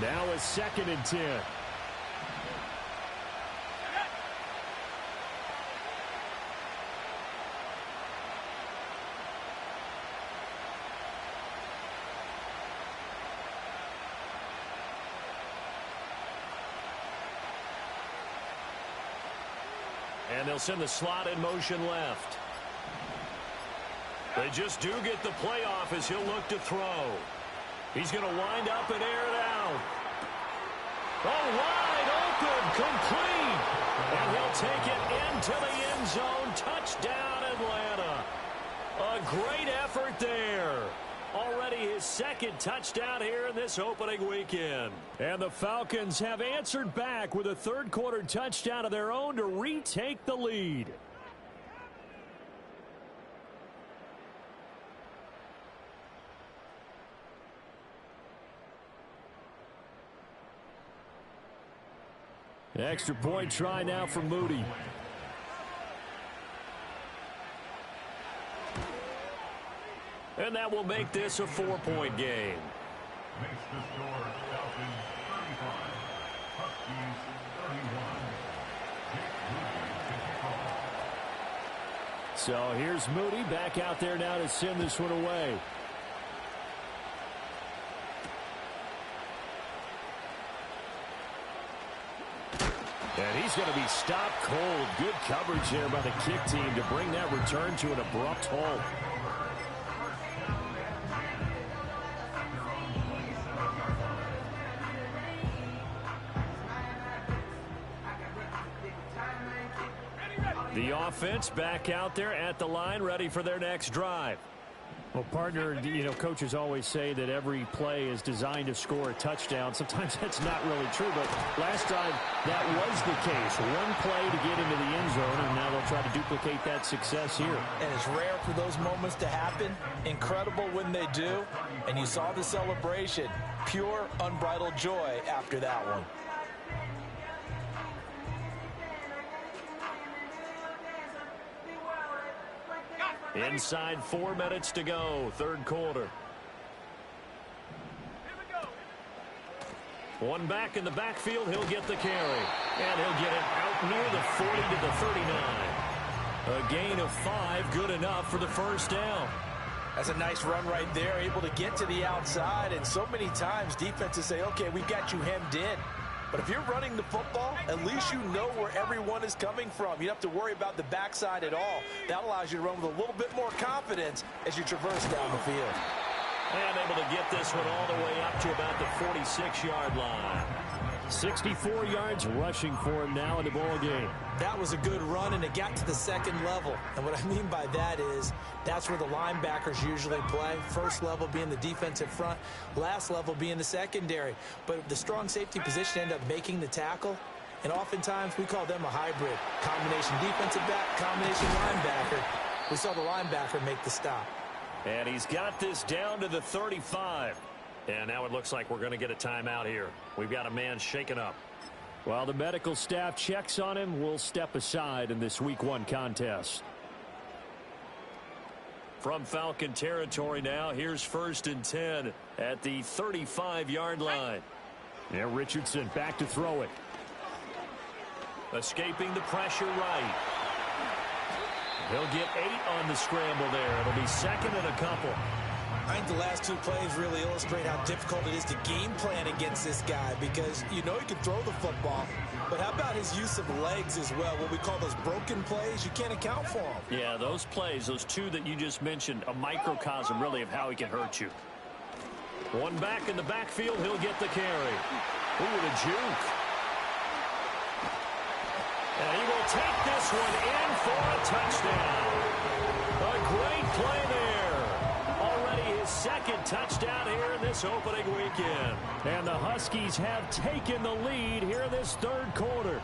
Now a 2nd and 10. And they'll send the slot in motion left. They just do get the playoff as he'll look to throw. He's going to wind up and air it out. Oh, wide open, complete. And he'll take it into the end zone. Touchdown, Atlanta. A great effort there. Already his 2nd touchdown here in this opening weekend. And the Falcons have answered back with a 3rd quarter touchdown of their own to retake the lead. Extra point try now for Moody. And that will make this a 4-point game. Makes the score Falcons 35, Huskies 31. So here's Moody back out there now to send this one away. And he's going to be stopped cold. Good coverage there by the kick team to bring that return to an abrupt halt. The offense back out there at the line, ready for their next drive. Well, partner, coaches always say that every play is designed to score a touchdown. Sometimes that's not really true, but last drive that was the case. One play to get into the end zone, and now they'll try to duplicate that success here. And it's rare for those moments to happen. Incredible when they do. And you saw the celebration. Pure, unbridled joy after that one. Inside 4 minutes to go, 3rd quarter. One back in the backfield, he'll get the carry. And he'll get it out near the 40 to the 39. A gain of 5, good enough for the 1st down. That's a nice run right there, able to get to the outside. And so many times defenses say, okay, we've got you hemmed in. But if you're running the football, at least you know where everyone is coming from. You don't have to worry about the backside at all. That allows you to run with a little bit more confidence as you traverse down the field. And able to get this one all the way up to about the 46-yard line. 64 yards rushing for him now in the ball game. That was a good run, and it got to the 2nd level. And what I mean by that is that's where the linebackers usually play. First level being the defensive front, last level being the secondary. But the strong safety position ended up making the tackle, and oftentimes we call them a hybrid. Combination defensive back, combination linebacker. We saw the linebacker make the stop. And he's got this down to the 35. And now it looks like we're going to get a timeout here. We've got a man shaken up. While the medical staff checks on him, we'll step aside in this Week 1 contest. From Falcon territory now, here's 1st and 10 at the 35-yard line. Yeah, Richardson back to throw it. Escaping the pressure right. He'll get 8 on the scramble there. It'll be 2nd and a couple. I think the last two plays really illustrate how difficult it is to game plan against this guy because you know he can throw the football, but how about his use of legs as well? What we call those broken plays, you can't account for them. Yeah, those plays, those two that you just mentioned, a microcosm really of how he can hurt you. One back in the backfield, he'll get the carry. Ooh, the juke. And he will take this one in for a touchdown. A great play there. Already his second touchdown here in this opening weekend. And the Huskies have taken the lead here in this third quarter.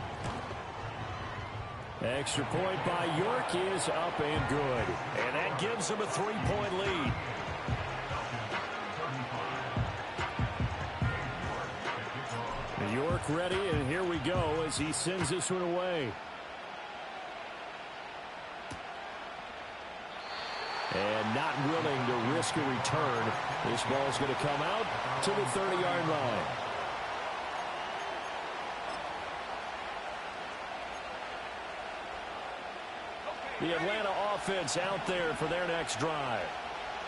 Extra point by York is up and good. And that gives them a 3-point lead. York ready, and here we go as he sends this one away. And not willing to risk a return. This ball's going to come out to the 30-yard line. The Atlanta offense out there for their next drive.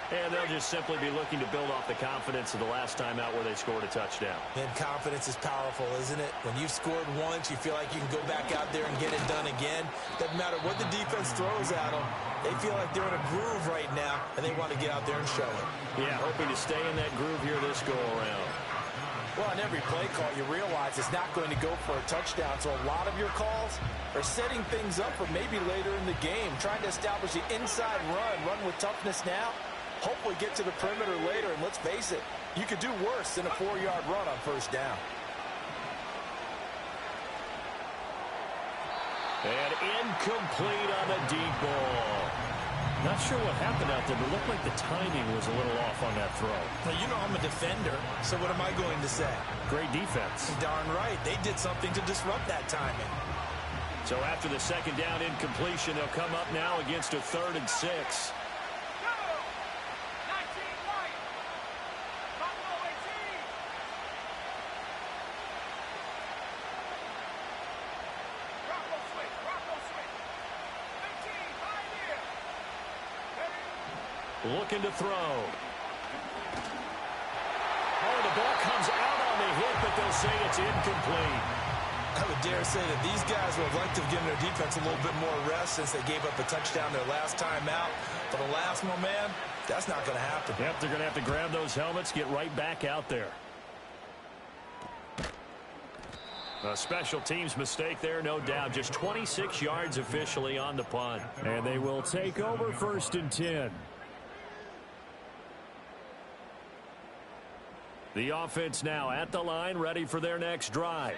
And they'll just simply be looking to build off the confidence of the last time out where they scored a touchdown. And confidence is powerful, isn't it? When you've scored once, you feel like you can go back out there and get it done again. Doesn't matter what the defense throws at them. They feel like they're in a groove right now, and they want to get out there and show it. Yeah, hoping to stay in that groove here this go-around. Well, on every play call, you realize it's not going to go for a touchdown. So a lot of your calls are setting things up for maybe later in the game, trying to establish the inside run with toughness now. Hopefully get to the perimeter later, and let's face it, you could do worse than a 4-yard run on first down. And incomplete on the deep ball. Not sure what happened out there, but it looked like the timing was a little off on that throw. Well, you know I'm a defender, so what am I going to say? Great defense. Darn right. They did something to disrupt that timing. So after the second down incompletion, they'll come up now against a 3rd and 6. Looking to throw. Oh, the ball comes out on the hit, but they'll say it's incomplete. I would dare say that these guys would have liked to have given their defense a little bit more rest since they gave up a touchdown their last time out. For the last one, man, that's not going to happen. Yep, they're going to have to grab those helmets, get right back out there. A special teams mistake there, no doubt. Just 26 yards officially on the punt. And they will take over 1st and 10. The offense now at the line, ready for their next drive.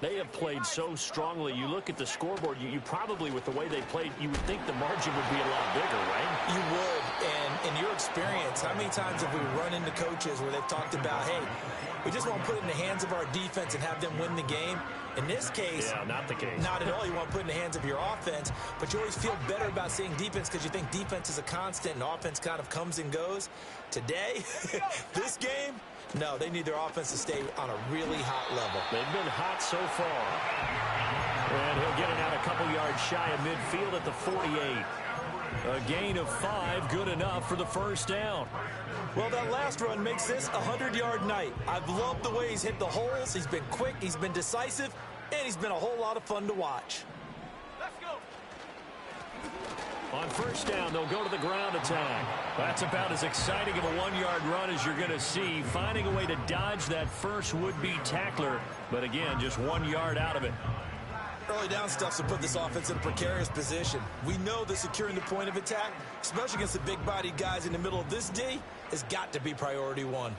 They have played so strongly. You look at the scoreboard, you probably, with the way they played, you would think the margin would be a lot bigger, right? You would. And in your experience, how many times have we run into coaches where they've talked about, hey, we just want to put it in the hands of our defense and have them win the game? In this case, yeah, not the case. Not at all. You want to put it in the hands of your offense, but you always feel better about seeing defense because you think defense is a constant and offense kind of comes and goes. Today, this game, no, they need their offense to stay on a really hot level. They've been hot so far. And he'll get it out a couple yards shy of midfield at the 48. A gain of 5, good enough for the first down. Well, that last run makes this a 100-yard night. I've loved the way he's hit the holes. He's been quick, he's been decisive, and he's been a whole lot of fun to watch. Let's go. On first down, they'll go to the ground attack. That's about as exciting of a 1-yard run as you're going to see, finding a way to dodge that first would-be tackler. But again, just 1 yard out of it. Early down stuff to put this offense in a precarious position. We know that securing the point of attack, especially against the big-bodied guys in the middle of this D, has got to be priority one.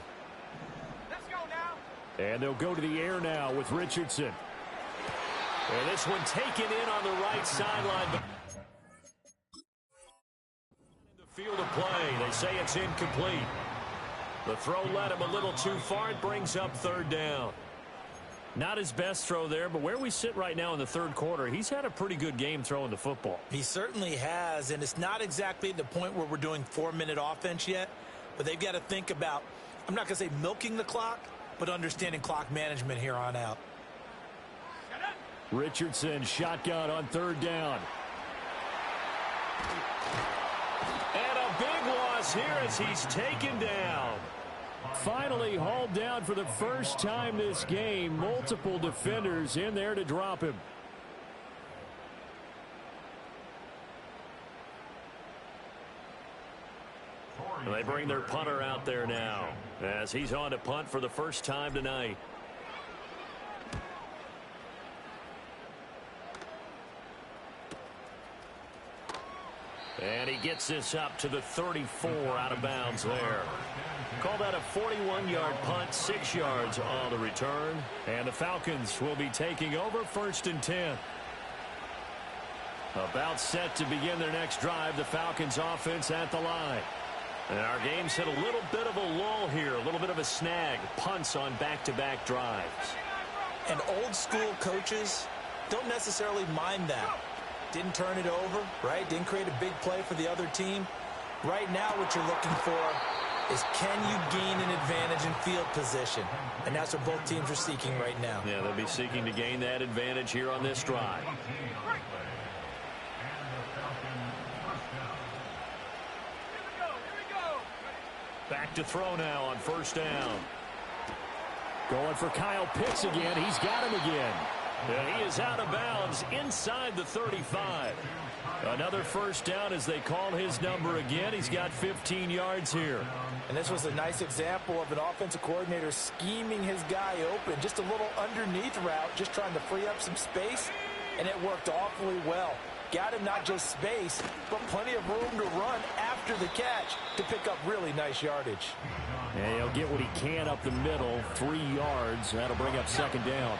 Let's go now. And they'll go to the air now with Richardson. And this one taken in on the right sideline. But in the field of play, they say it's incomplete. The throw led him a little too far. It brings up 3rd down. Not his best throw there, but where we sit right now in the 3rd quarter, he's had a pretty good game throwing the football. He certainly has, and it's not exactly the point where we're doing 4-minute offense yet, but they've got to think about, I'm not going to say milking the clock, but understanding clock management here on out. Richardson shotgun on 3rd down. And a big one loss here as he's taken down. Finally hauled down for the first time this game. Multiple defenders in there to drop him. They bring their punter out there now as he's on to punt for the first time tonight. And he gets this up to the 34 out of bounds there. Call that a 41-yard punt, 6 yards on the return. And the Falcons will be taking over 1st and 10. About set to begin their next drive, the Falcons offense at the line. And our game's hit a little bit of a lull here, a little bit of a snag. Punts on back-to-back drives. And old school coaches don't necessarily mind that. Didn't turn it over, right? Didn't create a big play for the other team. Right now what you're looking for is can you gain an advantage in field position? And that's what both teams are seeking right now. Yeah, they'll be seeking to gain that advantage here on this drive. Back to throw now on 1st down. Going for Kyle Pitts again. He's got him again. And he is out of bounds inside the 35. Another 1st down as they call his number again. He's got 15 yards here. And this was a nice example of an offensive coordinator scheming his guy open. Just a little underneath route, just trying to free up some space, and it worked awfully well. Got him not just space, but plenty of room to run after the catch to pick up really nice yardage. And he'll get what he can up the middle, 3 yards. That'll bring up 2nd down.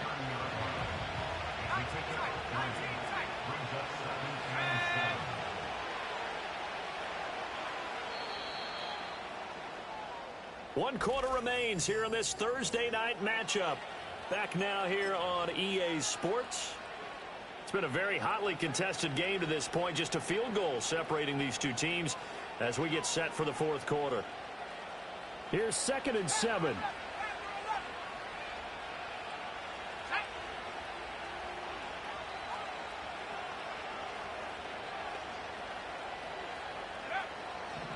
One quarter remains here in this Thursday night matchup. Back now here on EA Sports. It's been a very hotly contested game to this point. Just a field goal separating these two teams as we get set for the 4th quarter. Here's 2nd and 7.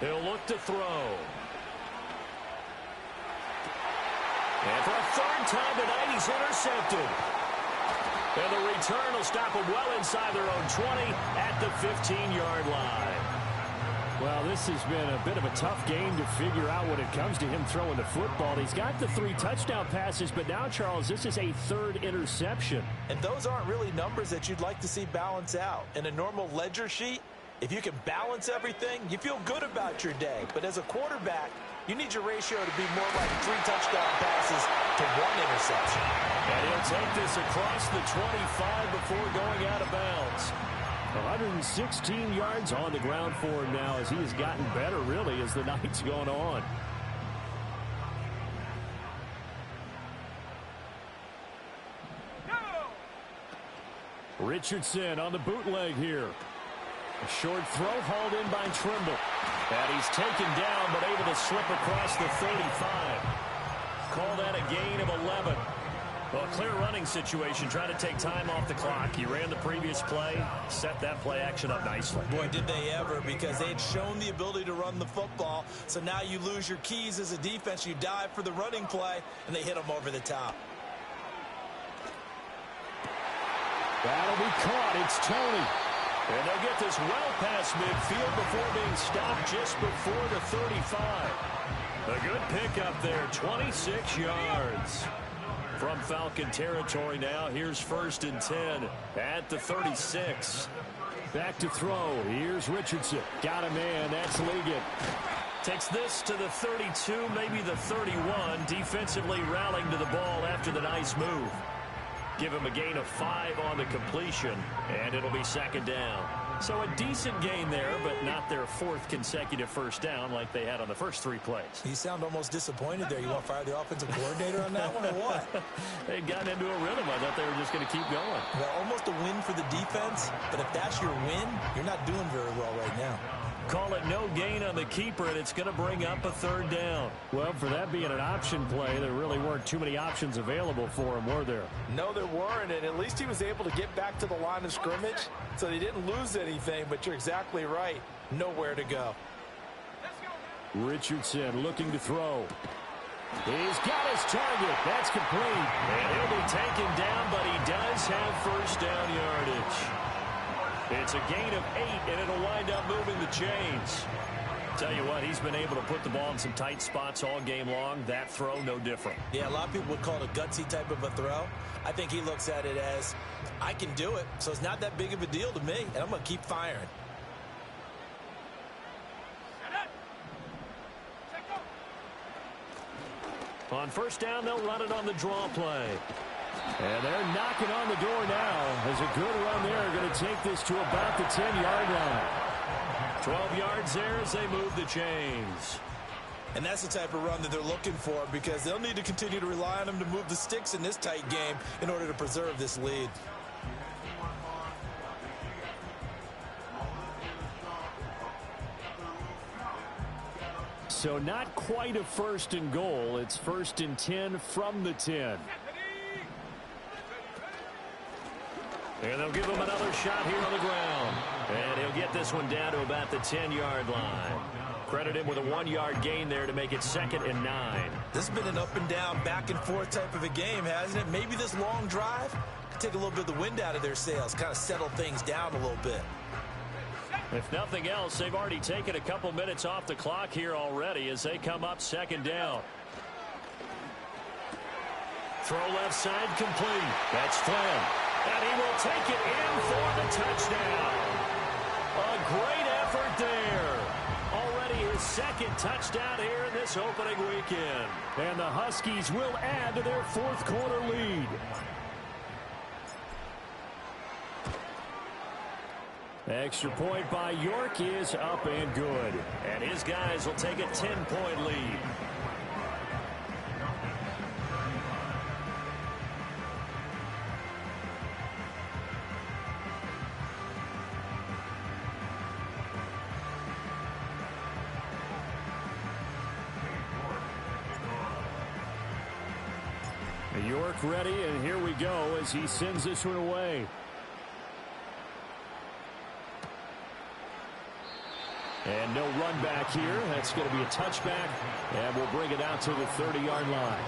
He'll look to throw. And for a 3rd time tonight, he's intercepted. And the return will stop him well inside their own 20 at the 15-yard line. Well, this has been a bit of a tough game to figure out when it comes to him throwing the football. He's got the 3 touchdown passes, but now, Charles, this is a 3rd interception. And those aren't really numbers that you'd like to see balance out. In a normal ledger sheet, if you can balance everything, you feel good about your day. But as a quarterback, you need your ratio to be more like 3 touchdown passes to 1 interception. And he'll take this across the 25 before going out of bounds. 116 yards on the ground for him now as he has gotten better, really, as the night's gone on. Richardson on the bootleg here. A short throw hauled in by Trimble. And he's taken down but able to slip across the 35. Call that a gain of 11. Well, clear running situation, trying to take time off the clock. He ran the previous play, set that play action up nicely. Boy, did they ever, because they had shown the ability to run the football. So now you lose your keys as a defense. You dive for the running play, and they hit them over the top. That'll be caught. It's Tony. And they'll get this well past midfield before being stopped just before the 35. A good pickup there, 26 yards. From Falcon territory now, here's 1st and 10 at the 36. Back to throw. Here's Richardson. Got a man. That's Ligon. Takes this to the 32, maybe the 31. Defensively rallying to the ball after the nice move. Give him a gain of 5 on the completion, and it'll be 2nd down. So a decent gain there, but not their 4th consecutive 1st down like they had on the first 3 plays. You sound almost disappointed there. You want to fire the offensive coordinator on that one or what? They'd gotten into a rhythm. I thought they were just going to keep going. Well, almost a win for the defense, but if that's your win, you're not doing very well right now. Call it no gain on the keeper, and it's going to bring up a 3rd down. Well, for that being an option play, there really weren't too many options available for him, were there? No, there weren't, and at least he was able to get back to the line of scrimmage, so they didn't lose anything, but you're exactly right. Nowhere to go. Richardson looking to throw. He's got his target. That's complete. And he'll be taken down, but he does have first down yardage. It's a gain of 8, and it'll wind up moving the chains. Tell you what, he's been able to put the ball in some tight spots all game long. That throw, no different. Yeah, a lot of people would call it a gutsy type of a throw. I think he looks at it as, I can do it, so it's not that big of a deal to me, and I'm going to keep firing. On first down, they'll run it on the draw play. And they're knocking on the door now. There's a good run there. Going to take this to about the 10-yard line. 12 yards there as they move the chains. And that's the type of run that they're looking for, because they'll need to continue to rely on him to move the sticks in this tight game in order to preserve this lead. So not quite a first and goal. It's first and 10 from the 10. And they'll give him another shot here on the ground. And he'll get this one down to about the 10-yard line. Credit him with a 1-yard gain there to make it 2nd and 9. This has been an up and down, back and forth type of a game, hasn't it? Maybe this long drive could take a little bit of the wind out of their sails, kind of settle things down a little bit. If nothing else, they've already taken a couple minutes off the clock here already as they come up 2nd down. Throw left side complete. That's Flynn. And he will take it in for the touchdown. A great effort there. Already his 2nd touchdown here in this opening weekend. And the Huskies will add to their 4th quarter lead. Extra point by York is up and good. And his guys will take a 10-point lead. York ready, and here we go as he sends this one away. And no run back here. That's going to be a touchback, and we'll bring it out to the 30-yard line.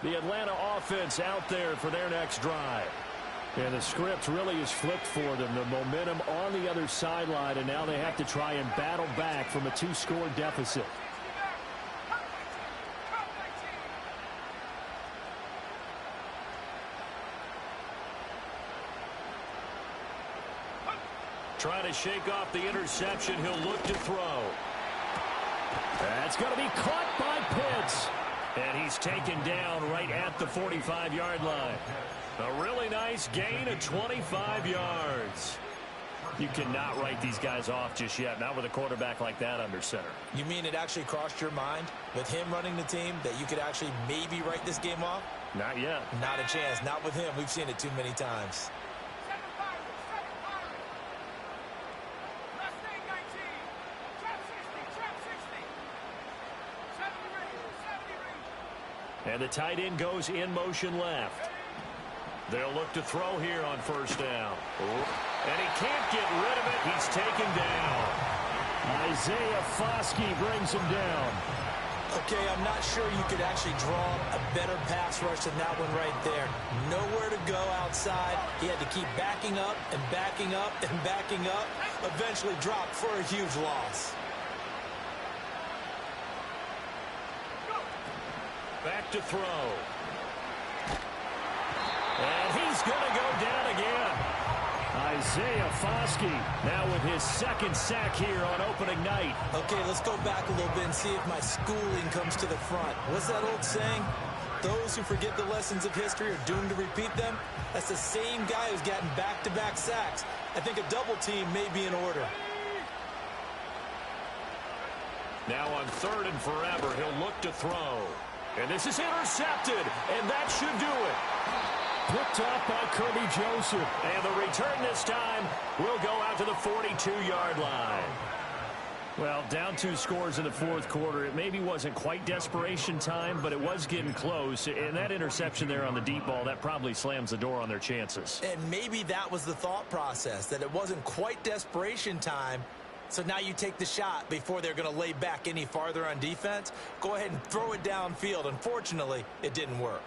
The Atlanta offense out there for their next drive. And the script really is flipped for them. The momentum on the other sideline, and now they have to try and battle back from a 2-score deficit. Trying to shake off the interception. He'll look to throw. That's going to be caught by Pitts. And he's taken down right at the 45-yard line. A really nice gain of 25 yards. You cannot write these guys off just yet, not with a quarterback like that under center. You mean it actually crossed your mind with him running the team that you could actually maybe write this game off? Not yet. Not a chance. Not with him. We've seen it too many times. And the tight end goes in motion left. They'll look to throw here on first down. And he can't get rid of it. He's taken down. Isaiah Foskey brings him down. Okay, I'm not sure you could actually draw a better pass rush than that one right there. Nowhere to go outside. He had to keep backing up and backing up and backing up. Eventually dropped for a huge loss. Back to throw. And he's going to go down again. Isaiah Foskey now with his 2nd sack here on opening night. Okay, let's go back a little bit and see if my schooling comes to the front. What's that old saying? Those who forget the lessons of history are doomed to repeat them. That's the same guy who's gotten back-to-back sacks. I think a double team may be in order. Now on 3rd and forever, he'll look to throw. And this is intercepted, and that should do it. Picked up by Kirby Joseph. And the return this time will go out to the 42-yard line. Well, down 2 scores in the fourth quarter. It maybe wasn't quite desperation time, but it was getting close. And that interception there on the deep ball, that probably slams the door on their chances. And maybe that was the thought process, that it wasn't quite desperation time. So now you take the shot before they're going to lay back any farther on defense. Go ahead and throw it downfield. Unfortunately, it didn't work.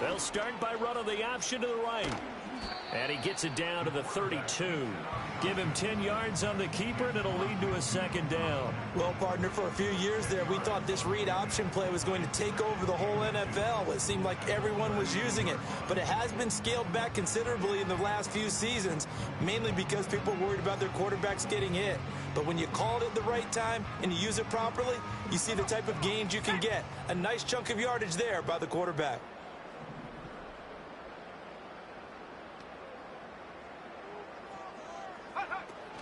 They'll start by running the option to the right. And he gets it down to the 32. Give him 10 yards on the keeper, and it'll lead to a second down. Well, partner, for a few years there, we thought this read option play was going to take over the whole NFL. It seemed like everyone was using it. But it has been scaled back considerably in the last few seasons, mainly because people are worried about their quarterbacks getting hit. But when you call it at the right time and you use it properly, you see the type of gains you can get. A nice chunk of yardage there by the quarterback.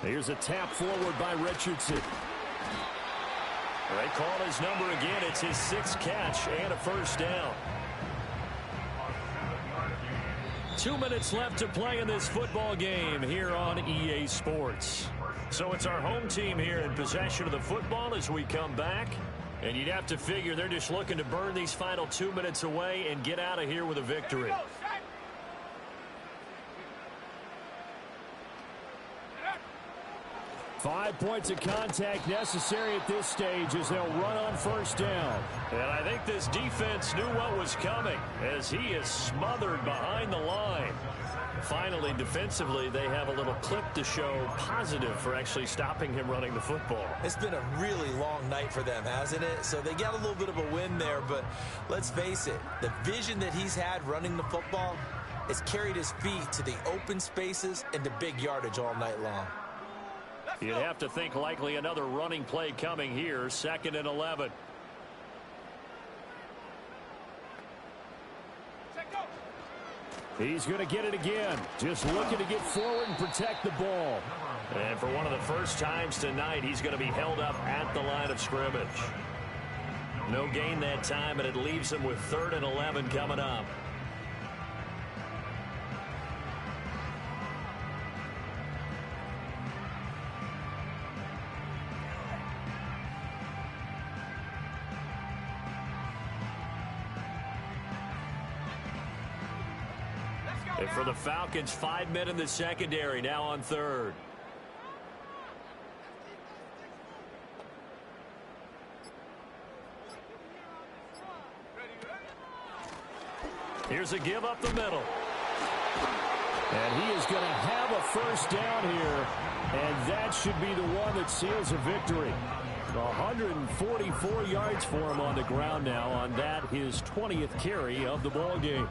Here's a tap forward by Richardson. They call his number again. It's his 6th catch and a first down. 2 minutes left to play in this football game here on EA Sports. So it's our home team here in possession of the football as we come back. And you'd have to figure they're just looking to burn these final 2 minutes away and get out of here with a victory. 5 points of contact necessary at this stage as they'll run on first down. And I think this defense knew what was coming as he is smothered behind the line. Finally, defensively, they have a little clip to show positive for actually stopping him running the football. It's been a really long night for them, hasn't it? So they got a little bit of a win there, but let's face it, the vision that he's had running the football has carried his feet to the open spaces and to big yardage all night long. You'd have to think likely another running play coming here, 2nd and 11. He's going to get it again. Just looking to get forward and protect the ball. And for one of the first times tonight, he's going to be held up at the line of scrimmage. No gain that time, and it leaves him with 3rd and 11 coming up. And for the Falcons, 5 men in the secondary, now on 3rd. Here's a give up the middle. And he is going to have a first down here, and that should be the one that seals a victory. 144 yards for him on the ground now on that, his 20th carry of the ball game.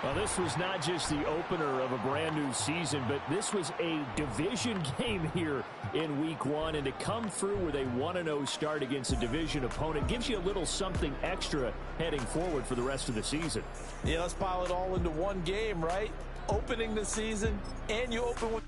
Well, this was not just the opener of a brand new season, but this was a division game here in week 1. And to come through with a 1-0 start against a division opponent gives you a little something extra heading forward for the rest of the season. Yeah, let's pile it all into one game, right? Opening the season, and you open with